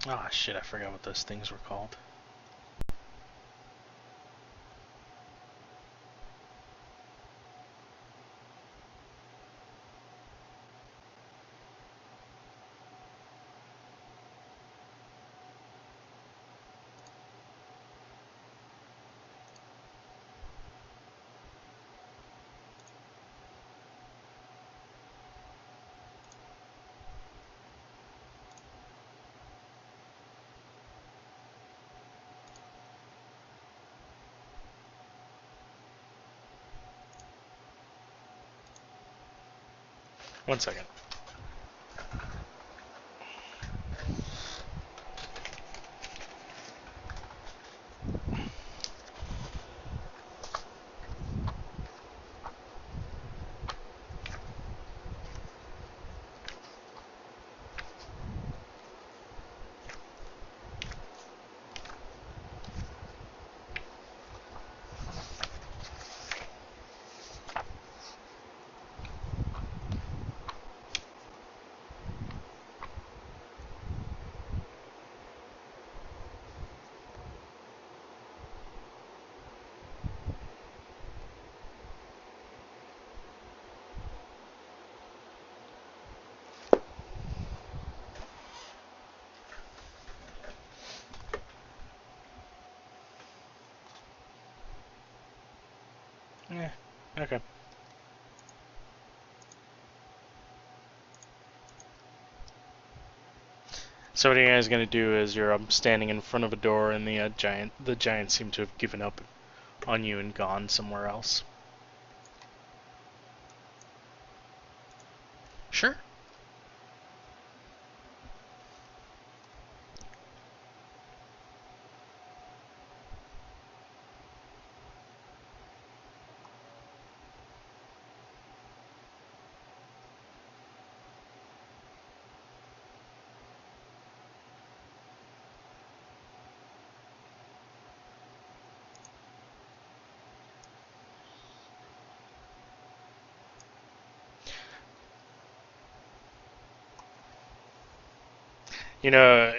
Oh shit! I forgot what those things were called. 1 second. Okay. So what you guys gonna do is you're standing in front of a door, and the giants seem to have given up on you and gone somewhere else. Sure. You know,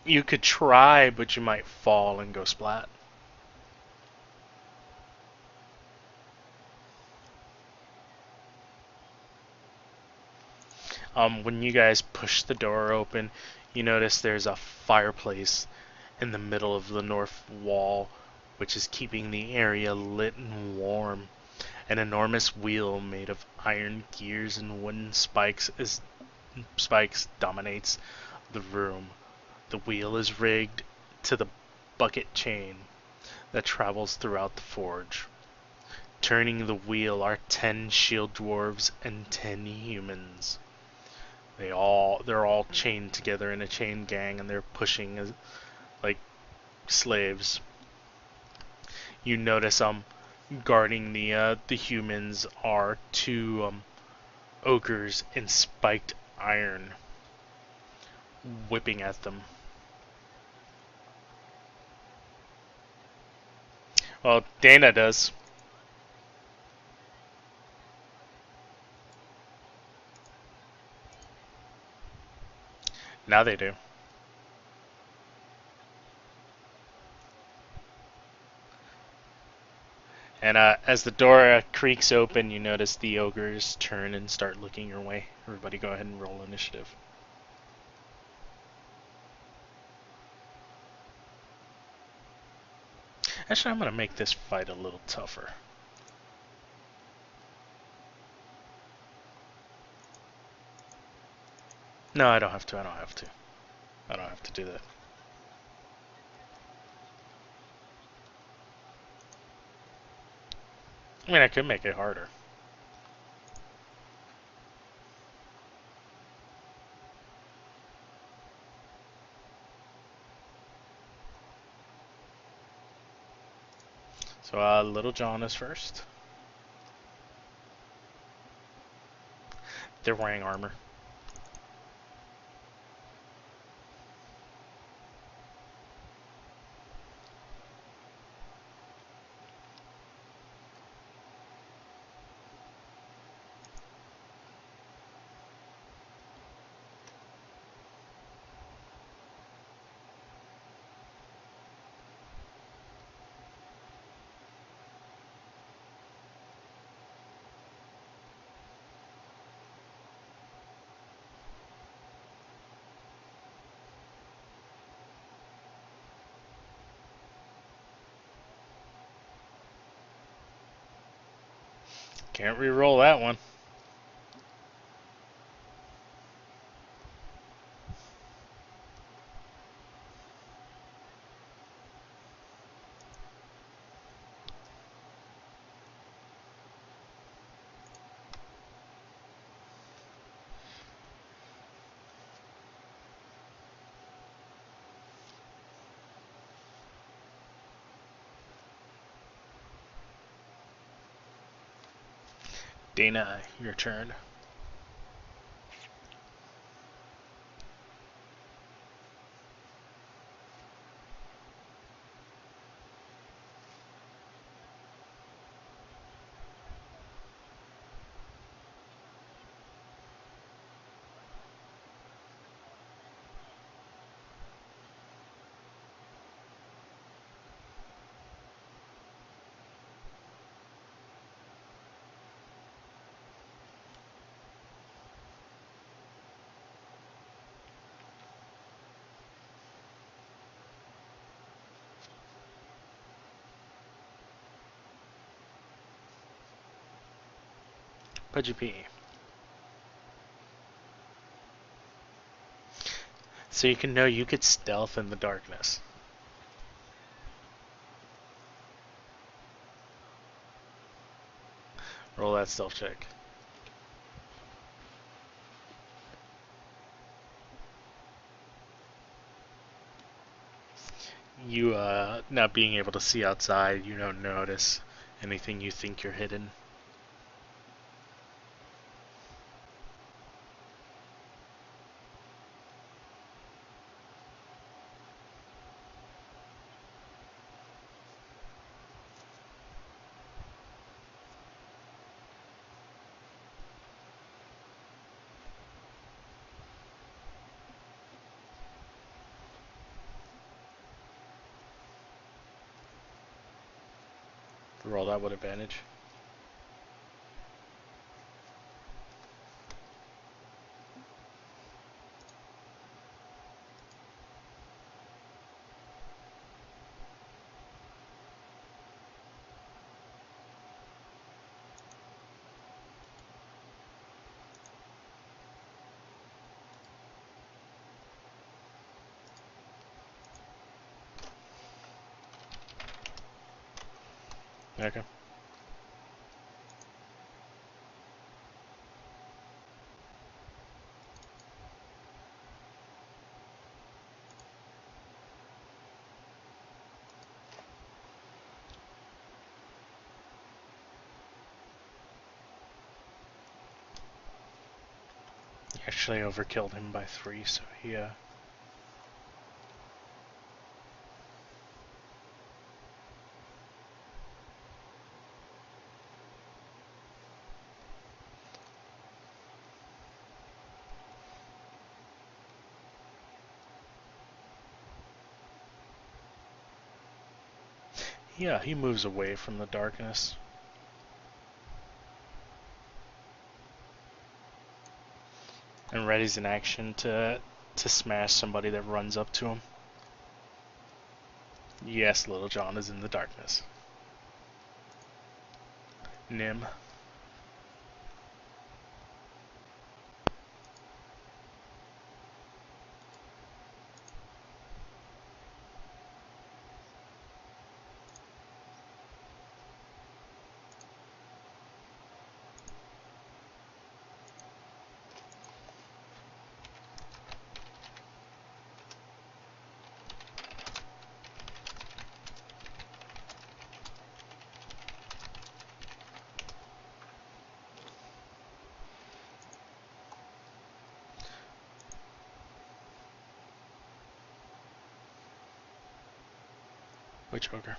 you could try, but you might fall and go splat. When you guys push the door open, you notice there's a fireplace in the middle of the north wall, which is keeping the area lit and warm. An enormous wheel made of iron gears and wooden spikes dominates the room. The wheel is rigged to the bucket chain that travels throughout the forge. Turning the wheel are 10 shield dwarves and 10 humans. They're all chained together in a chain gang, and they're pushing like slaves. You notice guarding the humans are two ogres in spiked iron, whipping at them. Well, Dana does. Now they do. And as the door creaks open, you notice the ogres turn and start looking your way. Everybody go ahead and roll initiative. Actually, I'm going to make this fight a little tougher. No, I don't have to. I don't have to. I don't have to do that. I mean, I could make it harder. So, Little John is first. They're wearing armor. Can't re-roll that one. Dana, your turn. Pudgy P. So you can know you could stealth in the darkness. Roll that stealth check. You, not being able to see outside, you don't notice anything you think you're hidden. Roll that with advantage. Okay. You actually overkilled him by 3, so he, yeah, he moves away from the darkness. And readies an action to smash somebody that runs up to him. Yes, Little John is in the darkness. Nim. Which ogre?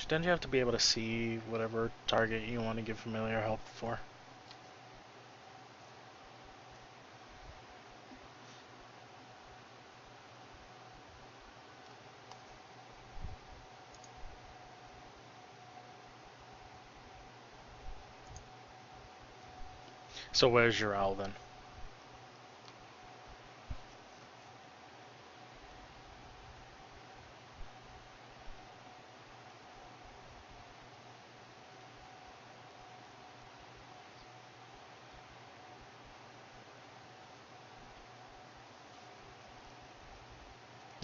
Don't you have to be able to see whatever target you want to give familiar help for? So where's your owl then?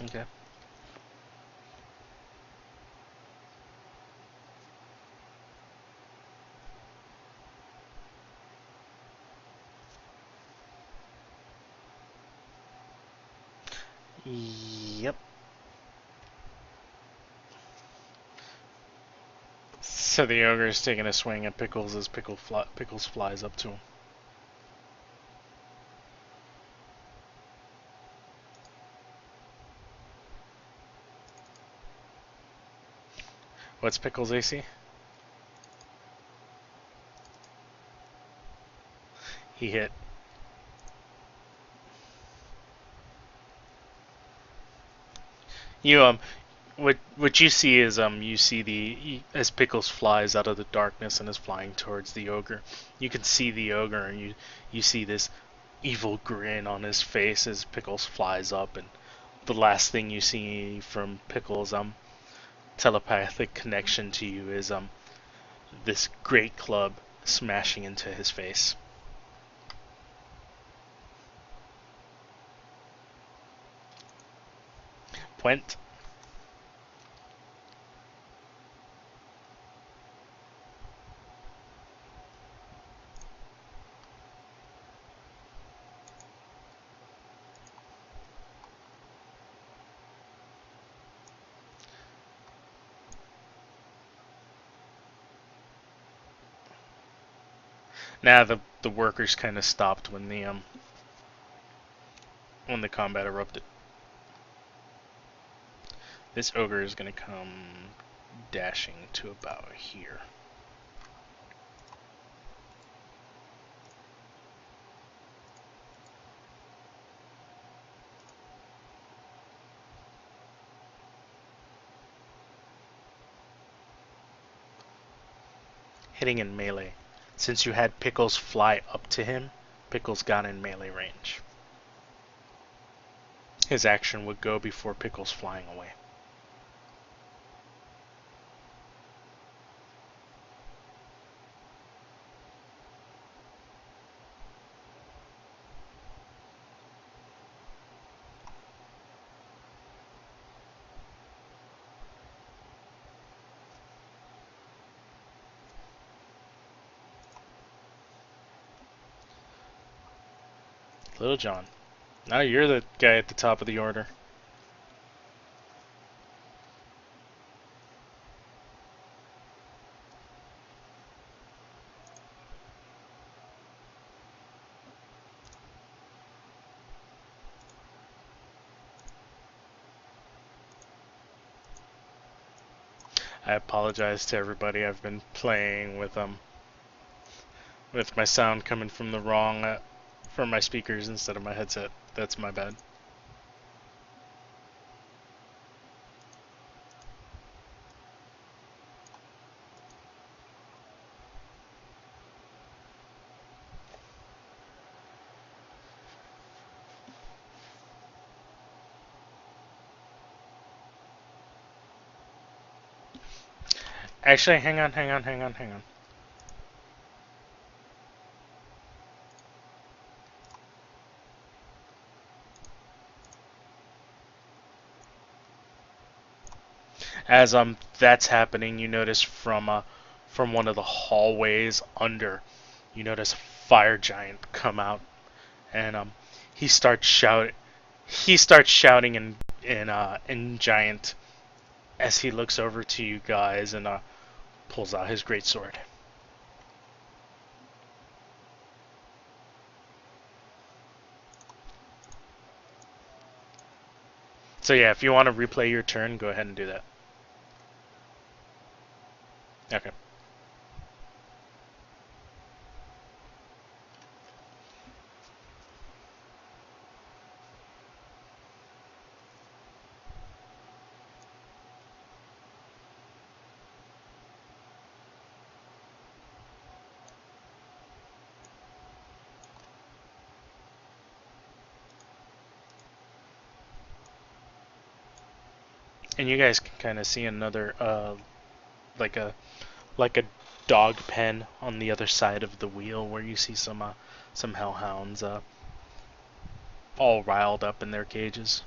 Okay. Yep. So the ogre is taking a swing at Pickles as Pickles flies up to him. What's Pickles' AC? He hit. You what you see is you see as Pickles flies out of the darkness and is flying towards the ogre. You can see the ogre and you see this evil grin on his face as Pickles flies up, and the last thing you see from Pickles telepathic connection to you is this great club smashing into his face. Puent. Now the workers kind of stopped when the combat erupted. This ogre is gonna come dashing to about here. Hitting in melee. Since you had Pickles fly up to him, Pickles got in melee range. His action would go before Pickles flying away. Little John. Now you're the guy at the top of the order. I apologize to everybody. I've been playing with my sound coming from the wrong from my speakers instead of my headset. That's my bad. Actually, hang on. As that's happening, you notice from one of the hallways under, you notice a fire giant come out, and he starts shouting. He starts shouting in giant as he looks over to you guys and pulls out his greatsword. So yeah, if you want to replay your turn, go ahead and do that. Okay. And you guys can kind of see another like a like a dog pen on the other side of the wheel where you see some hellhounds all riled up in their cages.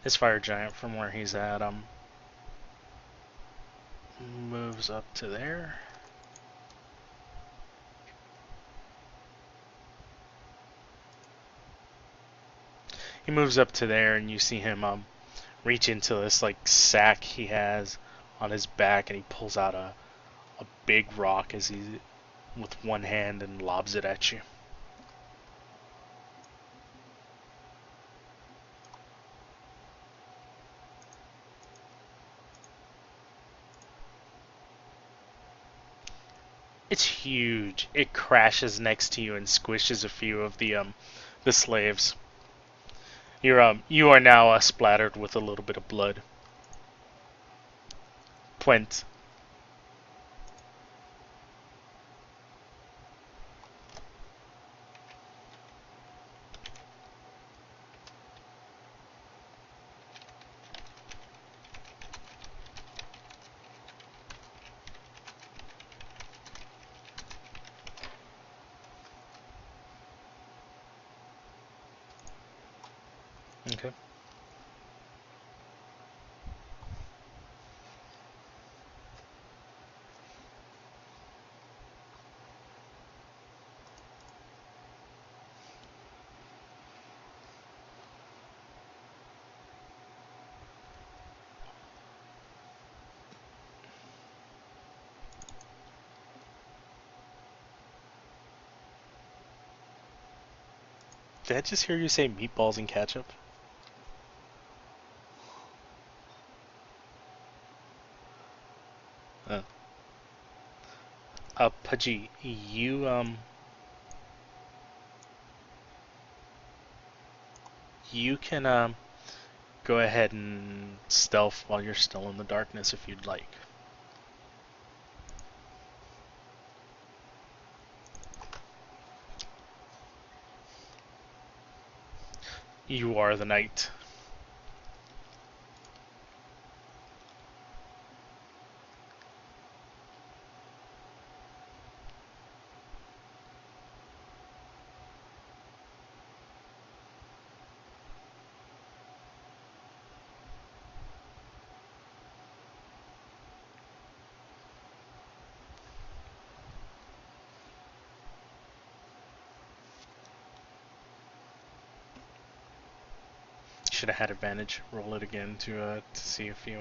This fire giant from where he's at moves up to there. He moves up to there and you see him reach into this like sack he has on his back and he pulls out a big rock as he with one hand and lobs it at you. It's huge. It crashes next to you and squishes a few of the slaves. You are now splattered with a little bit of blood. Pwent. Okay. Did I just hear you say meatballs and ketchup? Uh, Pudgy, you can go ahead and stealth while you're still in the darkness if you'd like. You are the knight. Should have had advantage. Roll it again to see if you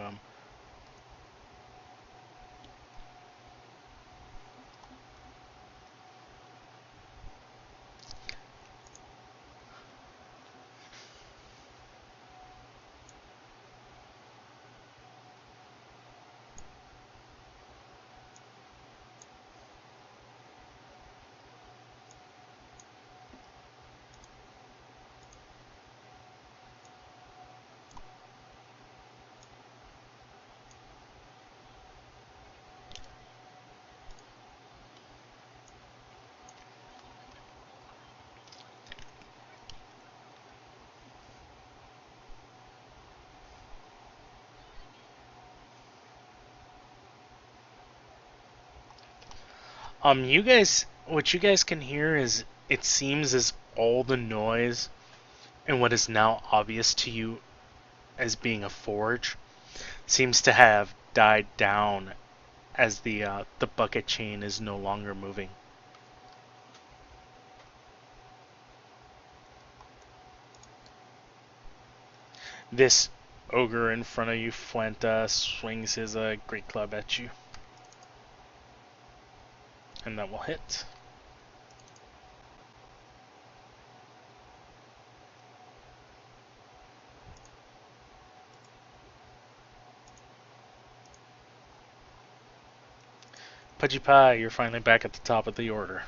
you guys, what you guys can hear is it seems as all the noise and what is now obvious to you as being a forge seems to have died down as the bucket chain is no longer moving. This ogre in front of you, Fuenta, swings his great club at you, and that will hit. Pudgy Pie, you're finally back at the top of the order.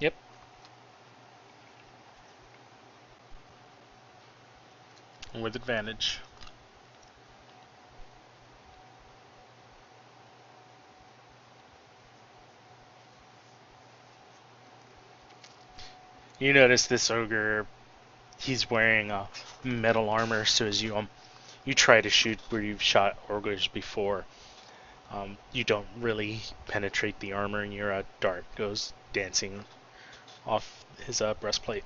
Yep. With advantage. You notice this ogre, he's wearing a metal armor, so as you try to shoot where you've shot ogres before, you don't really penetrate the armor, and your dart goes dancing off his breastplate.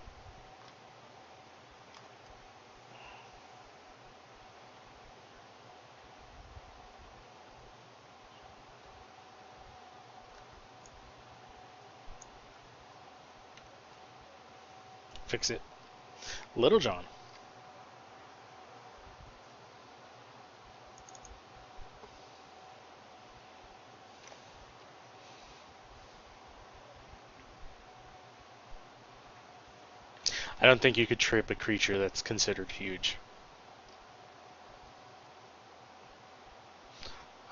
Fix it. Little John. I don't think you could trip a creature that's considered huge.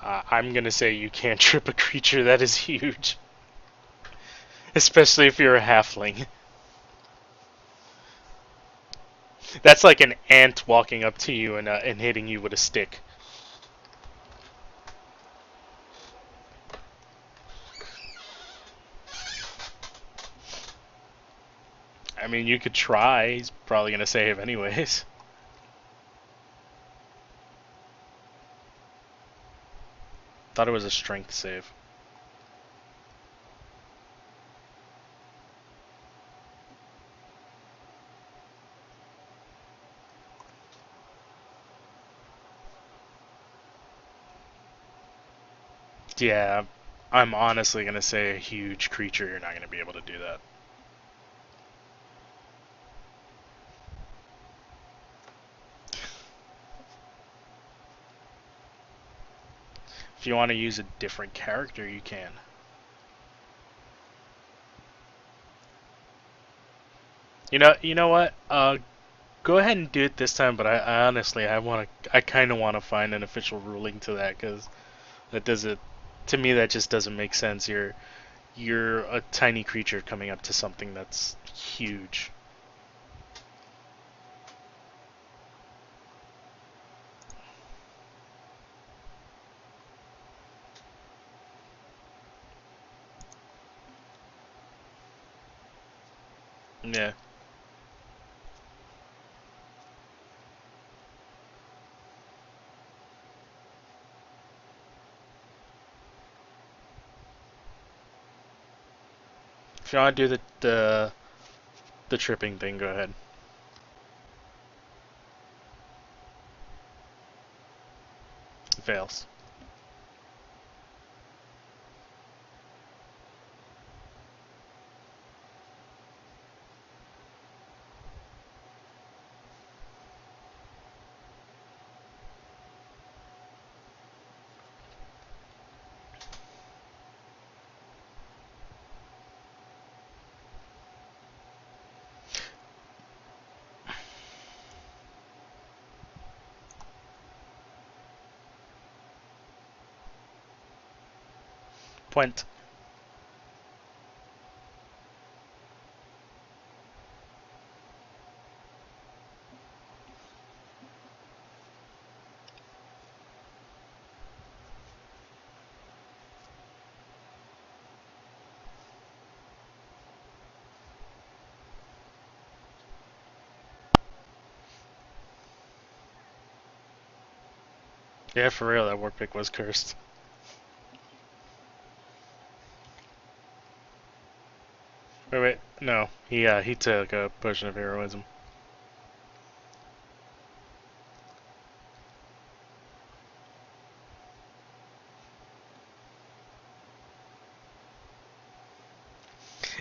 I'm gonna say you can't trip a creature that is huge. Especially if you're a halfling. That's like an ant walking up to you and hitting you with a stick. I mean, you could try. He's probably gonna save anyways. Thought it was a strength save. Yeah, I'm honestly gonna say a huge creature, you're not gonna be able to do that. If you want to use a different character, you can. You know what? Go ahead and do it this time. But I honestly, I kind of want to find an official ruling to that because that doesn't, to me, that just doesn't make sense. You're a tiny creature coming up to something that's huge. Yeah. If you want to do the tripping thing, go ahead. It fails. Point. Yeah, for real, that war pick was cursed. Wait, no. He took a potion of heroism.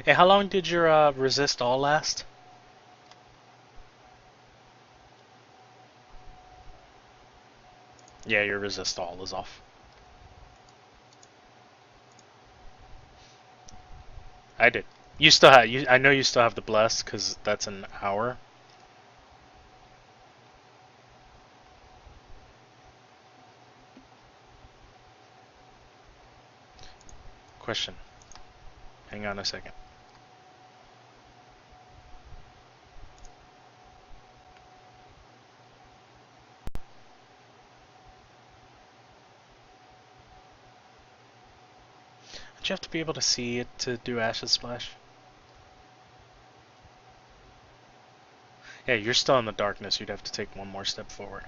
Hey, how long did your resist all last? Yeah, your resist all is off. I did. You still have. I know you still have the bless because that's an hour. Question. Hang on a second. Don't you have to be able to see it to do Acid Splash? Yeah, you're still in the darkness. You'd have to take one more step forward.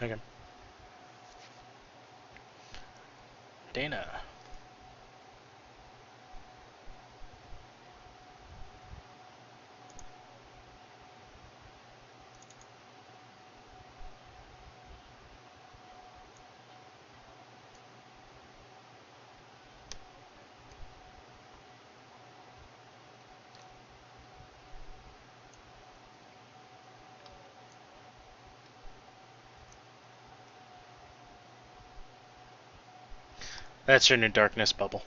Okay. Dana. That's your new darkness bubble.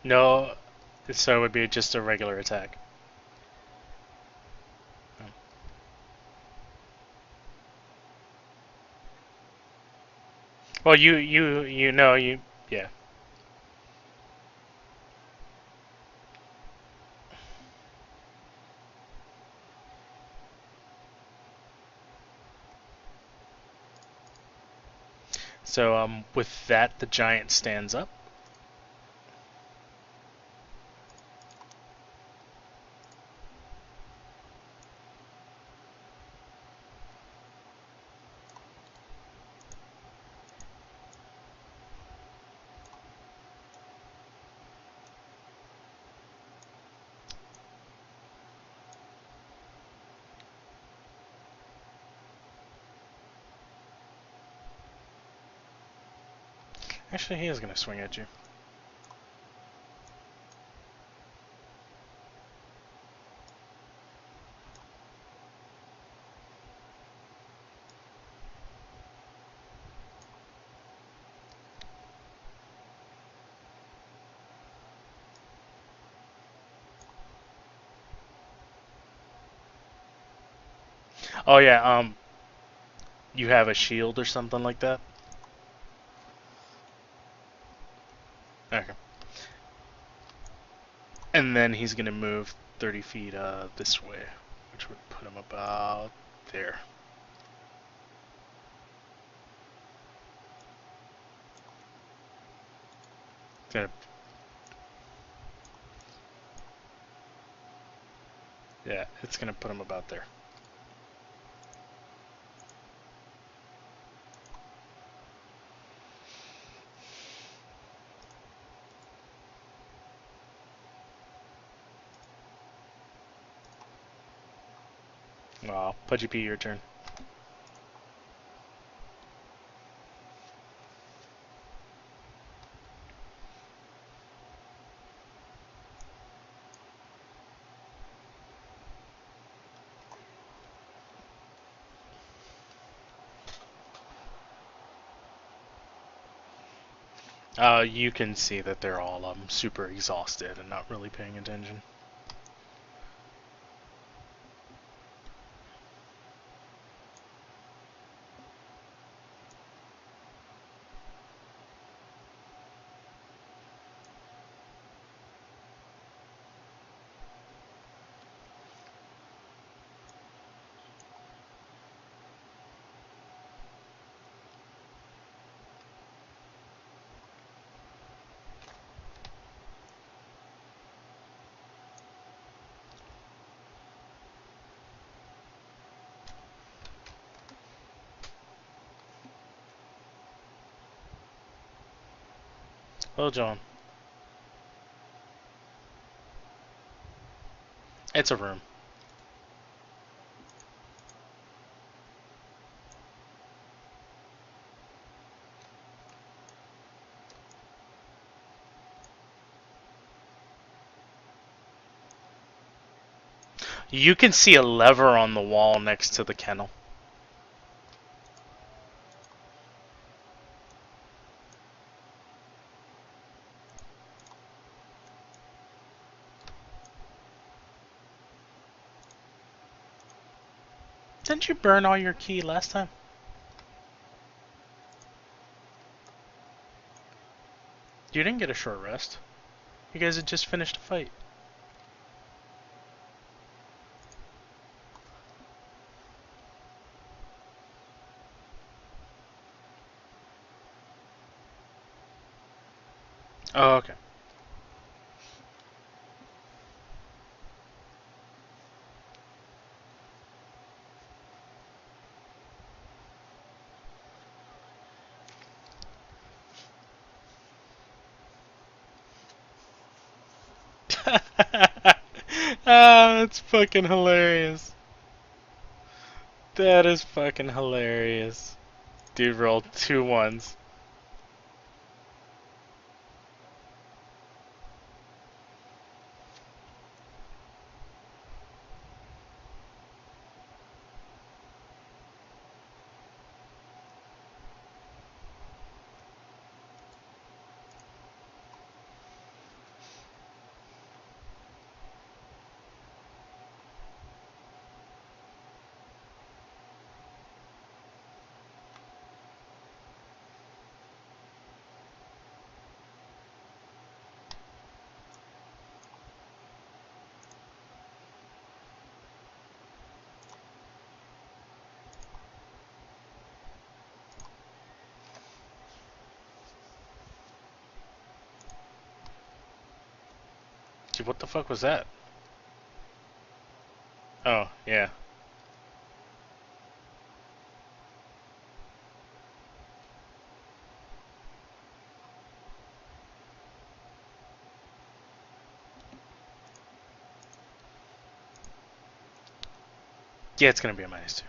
No, so it would be just a regular attack. Well, you know, yeah. So, with that, the giant stands up. Actually, he is going to swing at you. Oh yeah, you have a shield or something like that? Okay. And then he's going to move 30 feet this way, which would put him about there. Gonna, yeah, it's going to put him about there. Wow, Pudgy P, your turn. You can see that they're all super exhausted and not really paying attention. Well, John, it's a room. You can see a lever on the wall next to the kennel. Didn't you burn all your key last time? You didn't get a short rest. You guys had just finished a fight. Oh, okay. Ah, that's fucking hilarious. That is fucking hilarious. Dude rolled 2 1s. Dude, what the fuck was that? Oh, yeah. Yeah, it's gonna be a -2.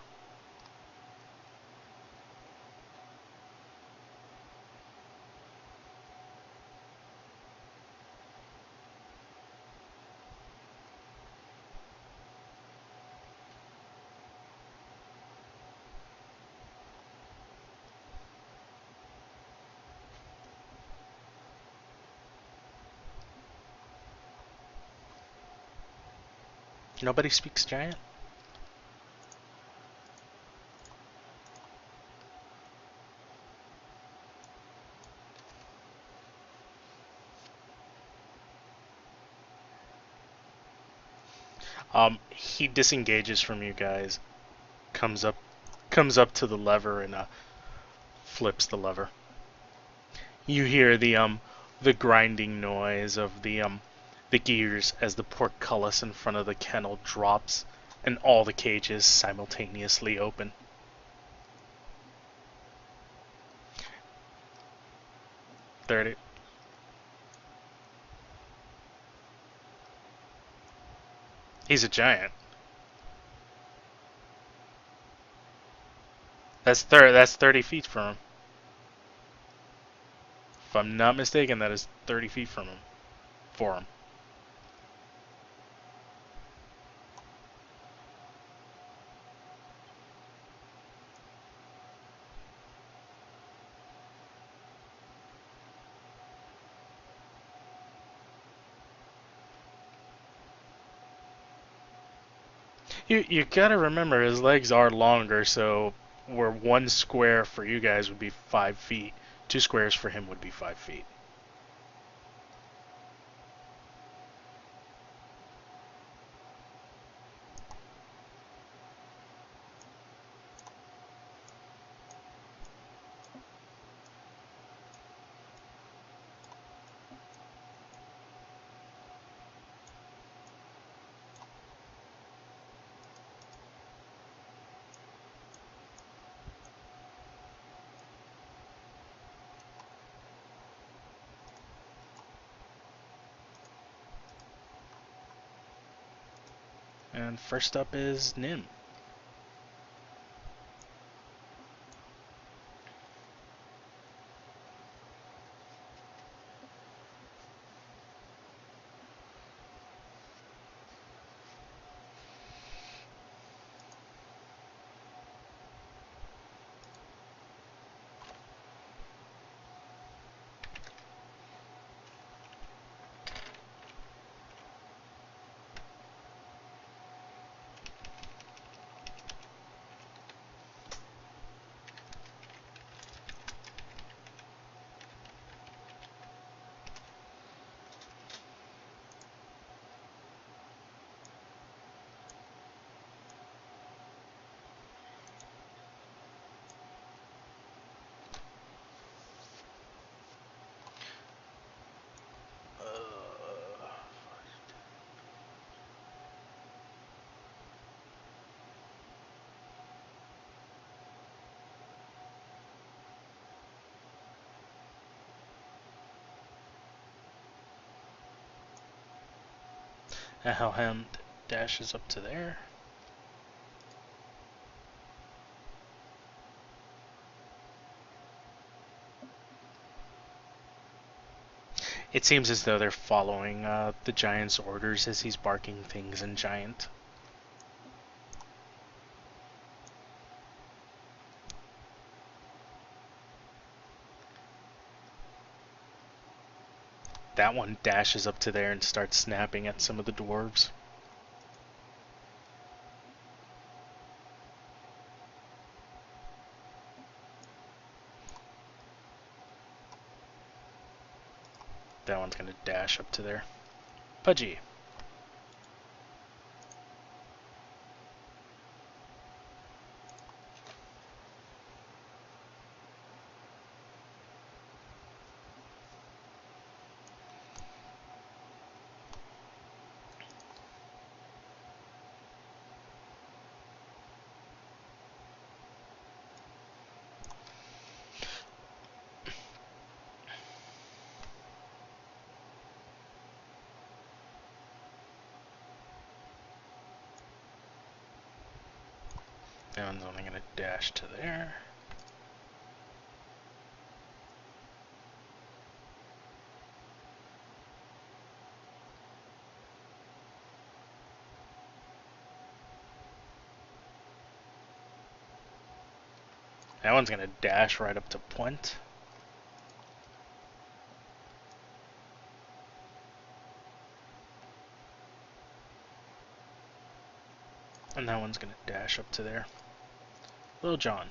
Nobody speaks giant? He disengages from you guys, comes up to the lever and flips the lever. You hear the grinding noise of the gears as the portcullis in front of the kennel drops and all the cages simultaneously open. There it. He's a giant. That's 30 feet from him. If I'm not mistaken, that is 30 feet from him. For him. You gotta remember his legs are longer, so where 1 square for you guys would be 5 feet, 2 squares for him would be 5 feet. And first up is Nim. A hellhound dashes up to there. It seems as though they're following the giant's orders as he's barking things in giant. That one dashes up to there and starts snapping at some of the dwarves. That one's gonna dash up to there. Pudgy. That one's only gonna dash to there. That one's gonna dash right up to Point. And that one's gonna dash up to there. Little John.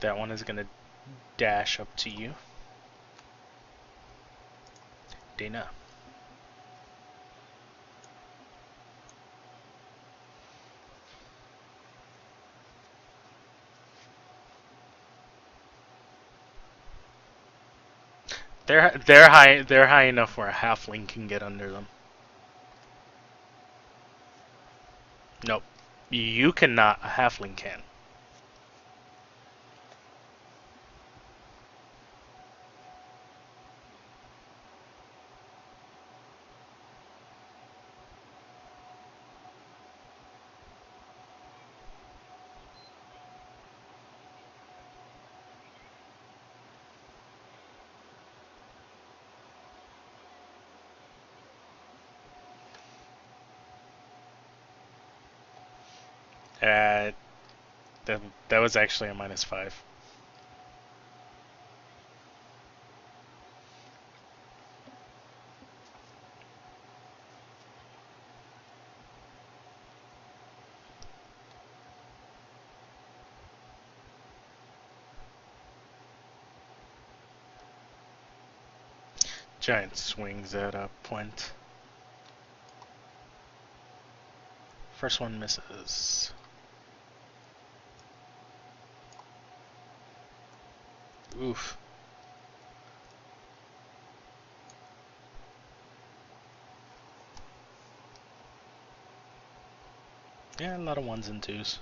That one is gonna dash up to you. Dana. They're high enough where a halfling can get under them. Nope. You cannot, a halfling can. Uh, that was actually a -5. Giant swings at a Point. First one misses. Oof. Yeah, a lot of ones and twos.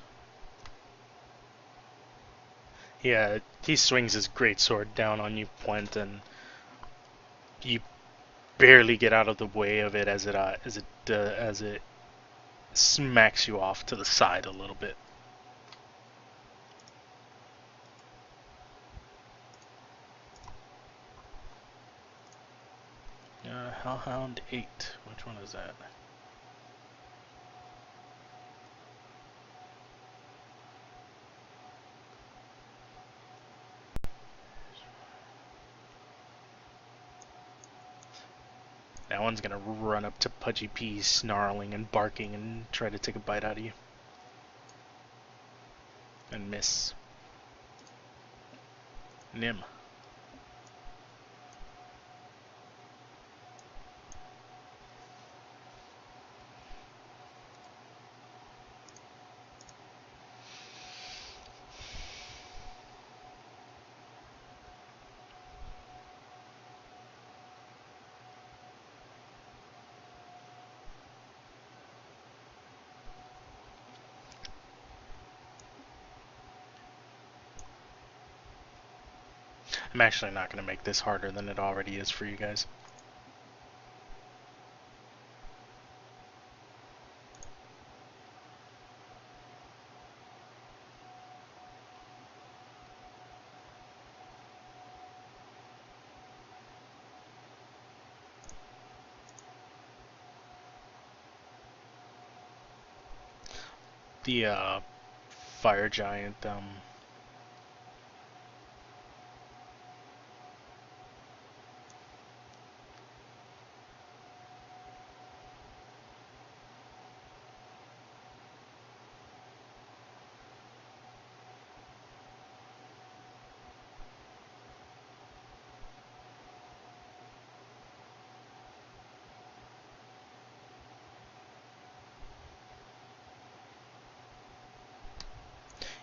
Yeah, he swings his great sword down on you, Point, and you barely get out of the way of it as it smacks you off to the side a little bit. Hellhound 8. Which one is that? That one's gonna run up to Pudgy P, snarling and barking, and try to take a bite out of you. And miss. Nim. I'm actually not going to make this harder than it already is for you guys. The fire giant,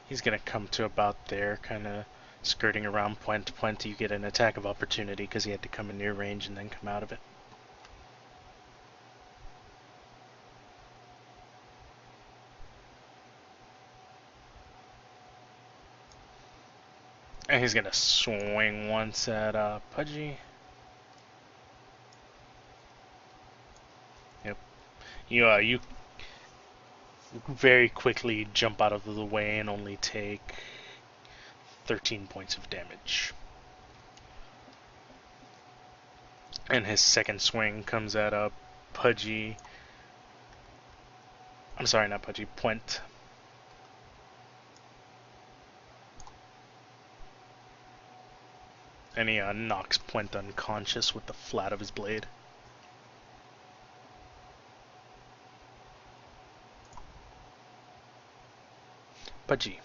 he's going to come to about there, kind of skirting around point to point. You get an attack of opportunity because he had to come in near range and then come out of it. And he's going to swing once at Pudgy. Yep. You very quickly jump out of the way and only take 13 points of damage. And his second swing comes at Pudgy. I'm sorry, not Pudgy, Puent. And he knocks Puent unconscious with the flat of his blade. Pudgy.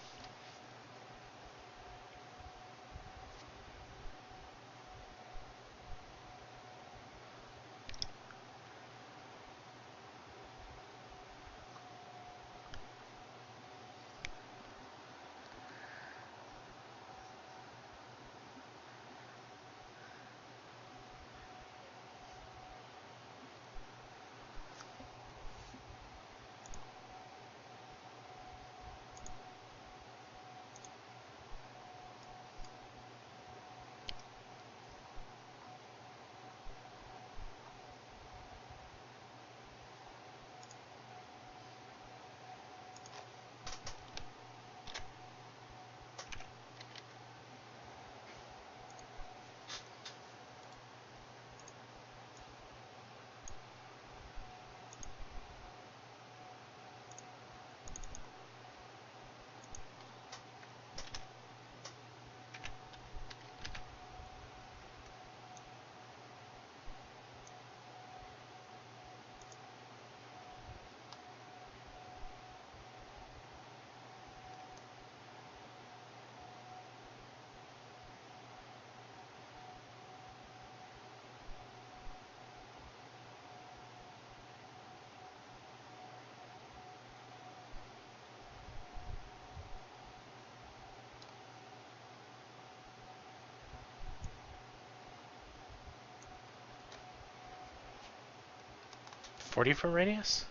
.40-foot radius?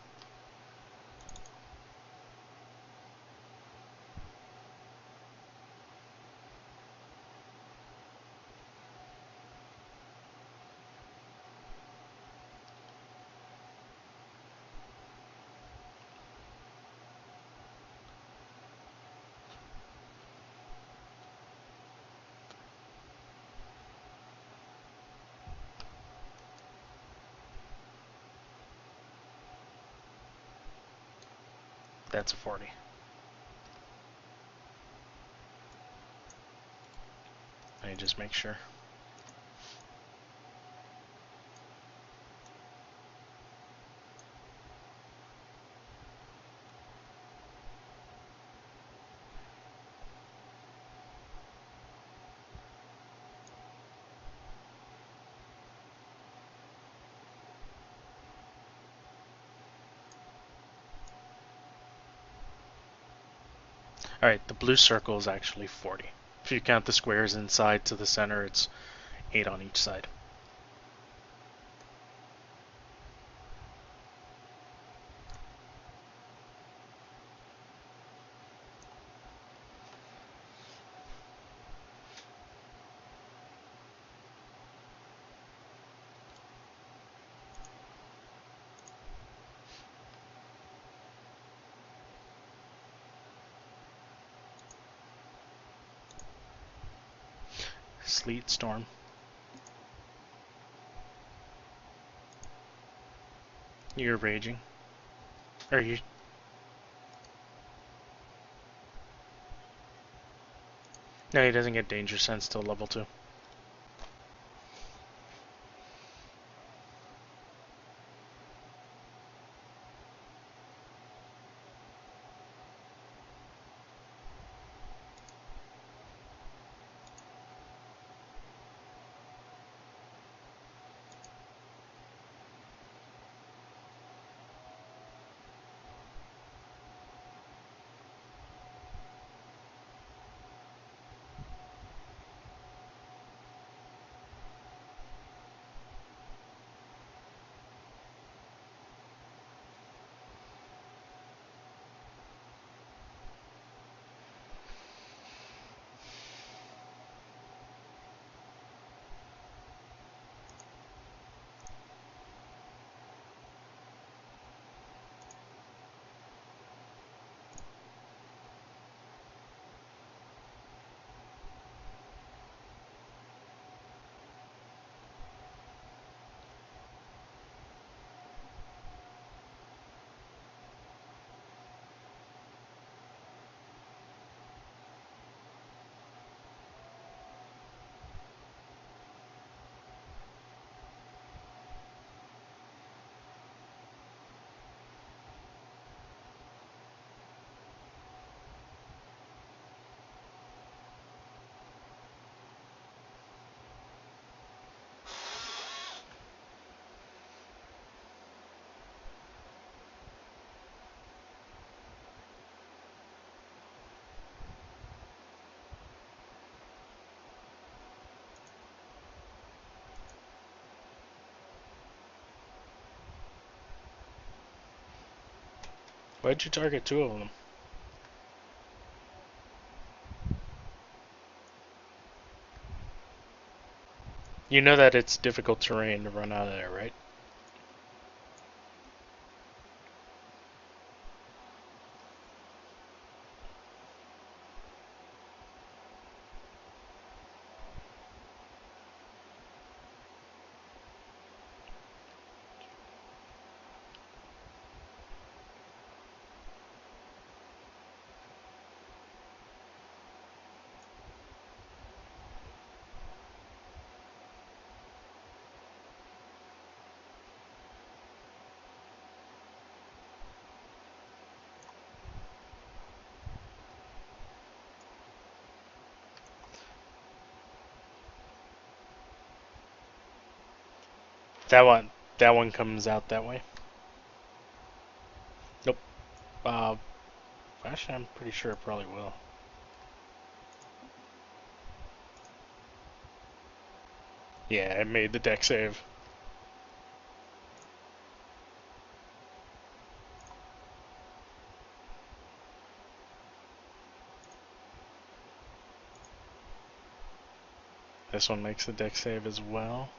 That's a 40. Let me just make sure. Alright, the blue circle is actually 40. If you count the squares inside to the center, it's 8 on each side. Sleet storm. You're raging. Are you? No, he doesn't get danger sense till level 2. Why'd you target 2 of them? You know that it's difficult terrain to run out of there, right? That one comes out that way. Nope. Uh, actually, I'm pretty sure it probably will. Yeah, it made the deck save. This one makes the deck save as well.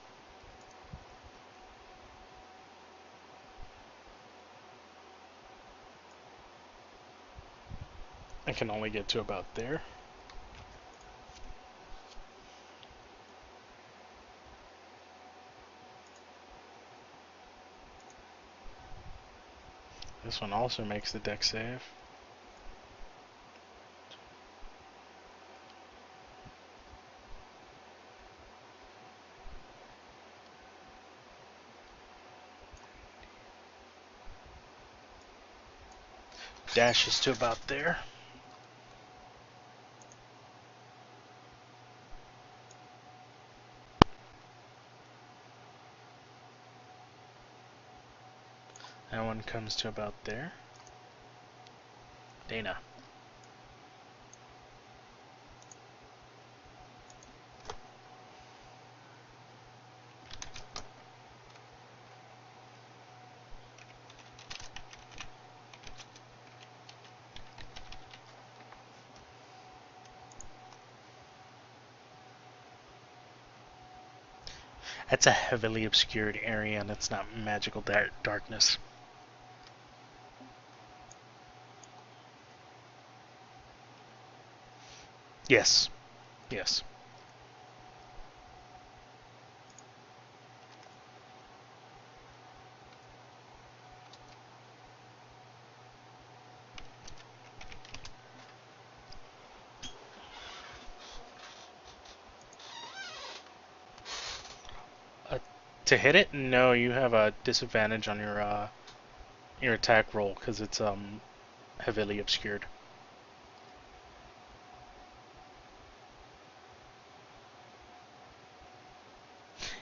I can only get to about there. This one also makes the deck save. Dashes to about there. That one comes to about there. Dana. That's a heavily obscured area, and it's not magical darkness. Yes. Yes. Uh, to hit it, no, you have a disadvantage on your attack roll because it's heavily obscured.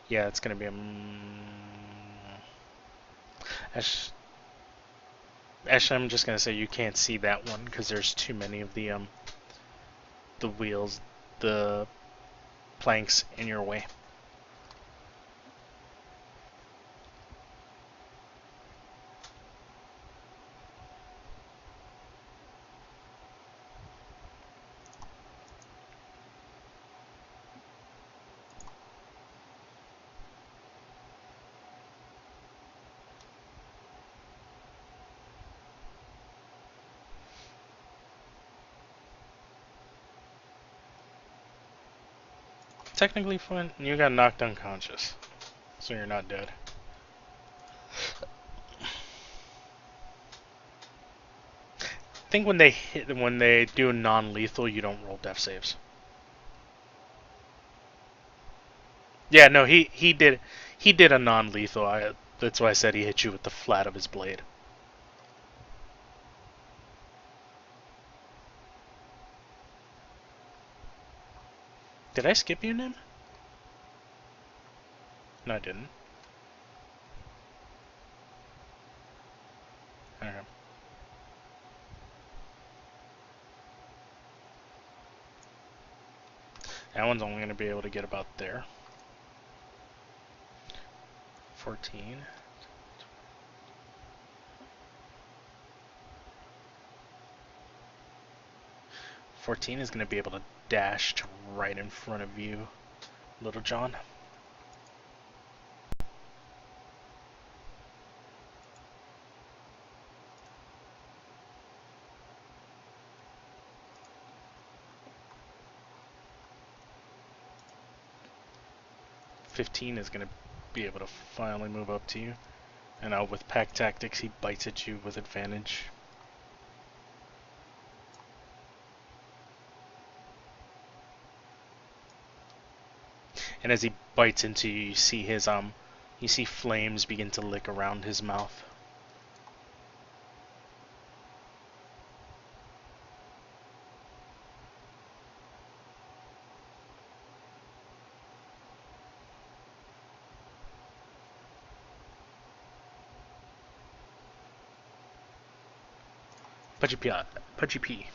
Yeah, it's gonna be a. Actually, I'm just gonna say you can't see that one because there's too many of the wheels, the planks in your way. Technically, Flint, you got knocked unconscious, so you're not dead. I think when they do non-lethal, you don't roll death saves. Yeah, no, he did a non-lethal. That's why I said he hit you with the flat of his blade. Did I skip you, Nim? No, I didn't. Okay. That one's only going to be able to get about there. 14. 14 is going to be able to dash to right in front of you, Little John. $15 is going to be able to finally move up to you. And now with pack tactics, he bites at you with advantage. And as he bites into you, you see flames begin to lick around his mouth. Pudgy P.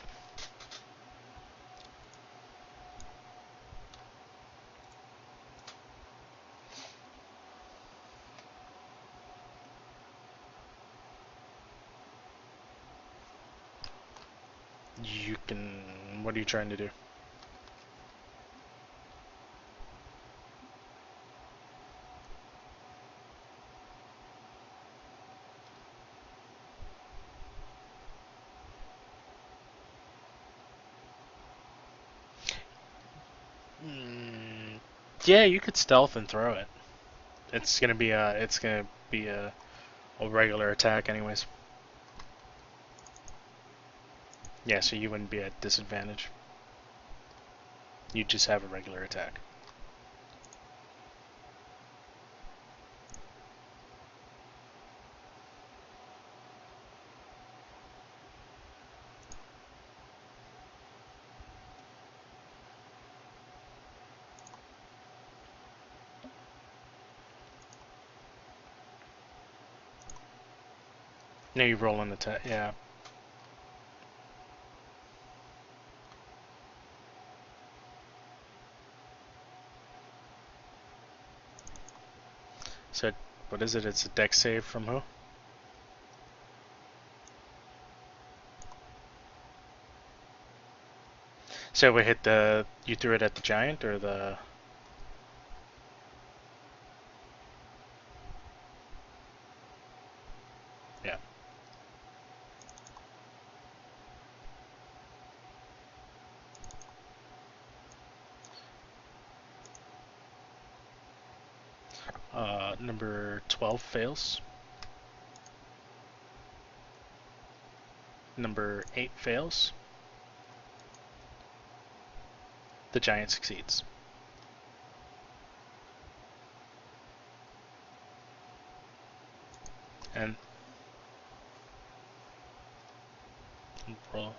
You can. What are you trying to do? Yeah, you could stealth and throw it. It's gonna be a regular attack anyways. Yeah, so you wouldn't be at disadvantage. You just have a regular attack. No, you roll an attack. Yeah. So what is it? It's a dex save from who? So we hit the. You threw it at the giant or the. Number 12 fails. Number 8 fails. The giant succeeds. And roll.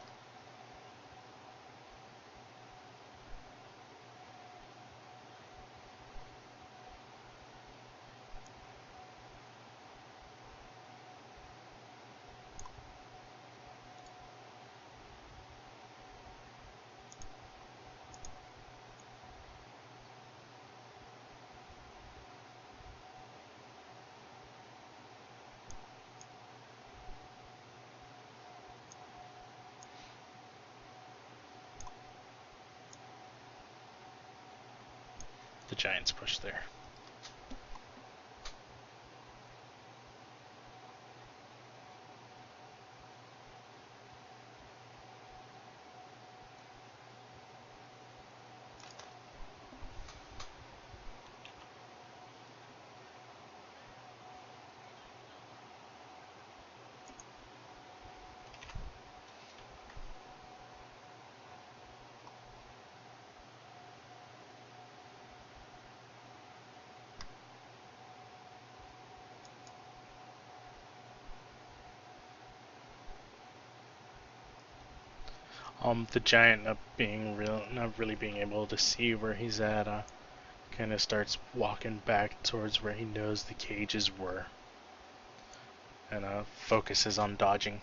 The giants push there. The giant not really being able to see where he's at, kind of starts walking back towards where he knows the cages were, and focuses on dodging.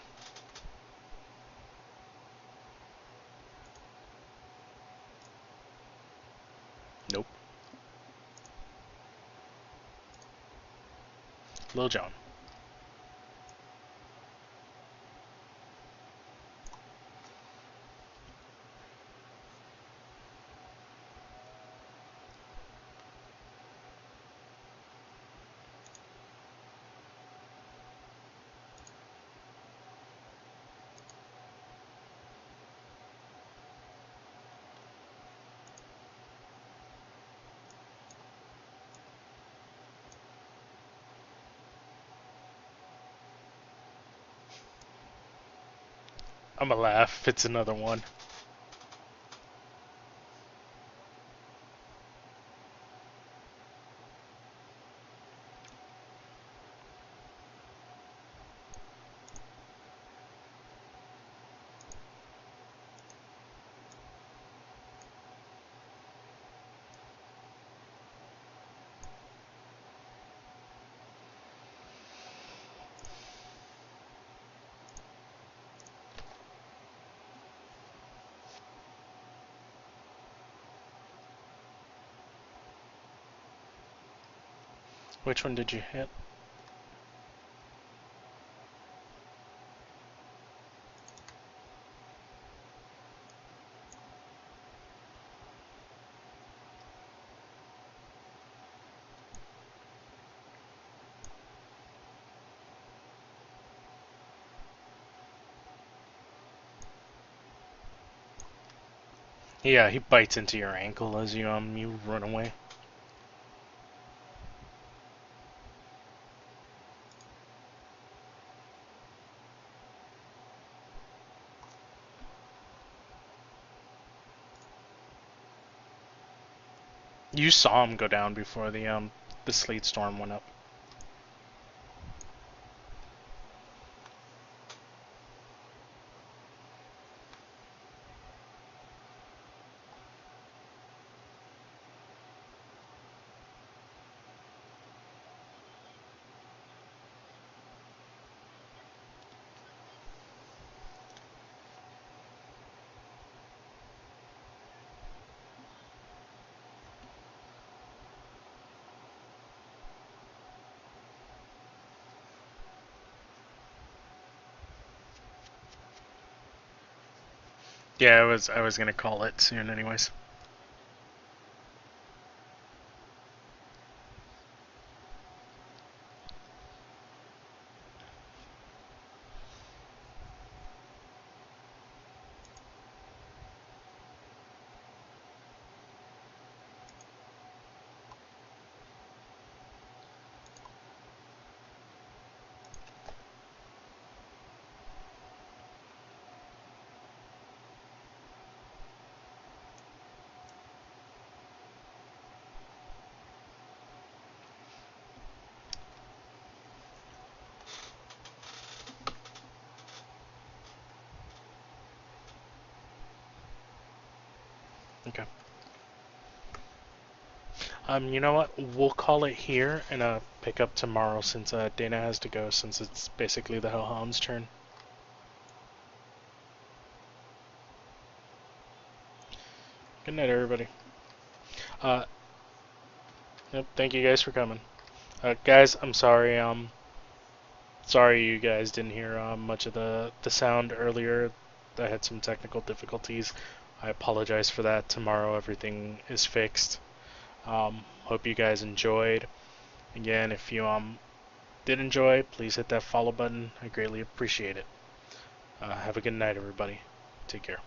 Nope. Lil Jon. I'ma laugh. It's another one. Which one did you hit? Yeah, he bites into your ankle as you run away. You saw him go down before the sleet storm went up. Yeah, I was gonna call it soon anyways. Okay. You know what? We'll call it here and pick up tomorrow since Dana has to go since it's basically the Hellhound's turn. Good night, everybody. Uh, yep, thank you guys for coming. Guys, I'm sorry. Sorry you guys didn't hear much of the sound earlier. I had some technical difficulties. I apologize for that. Tomorrow everything is fixed. Hope you guys enjoyed. Again, if you did enjoy, please hit that follow button. I greatly appreciate it. Have a good night, everybody. Take care.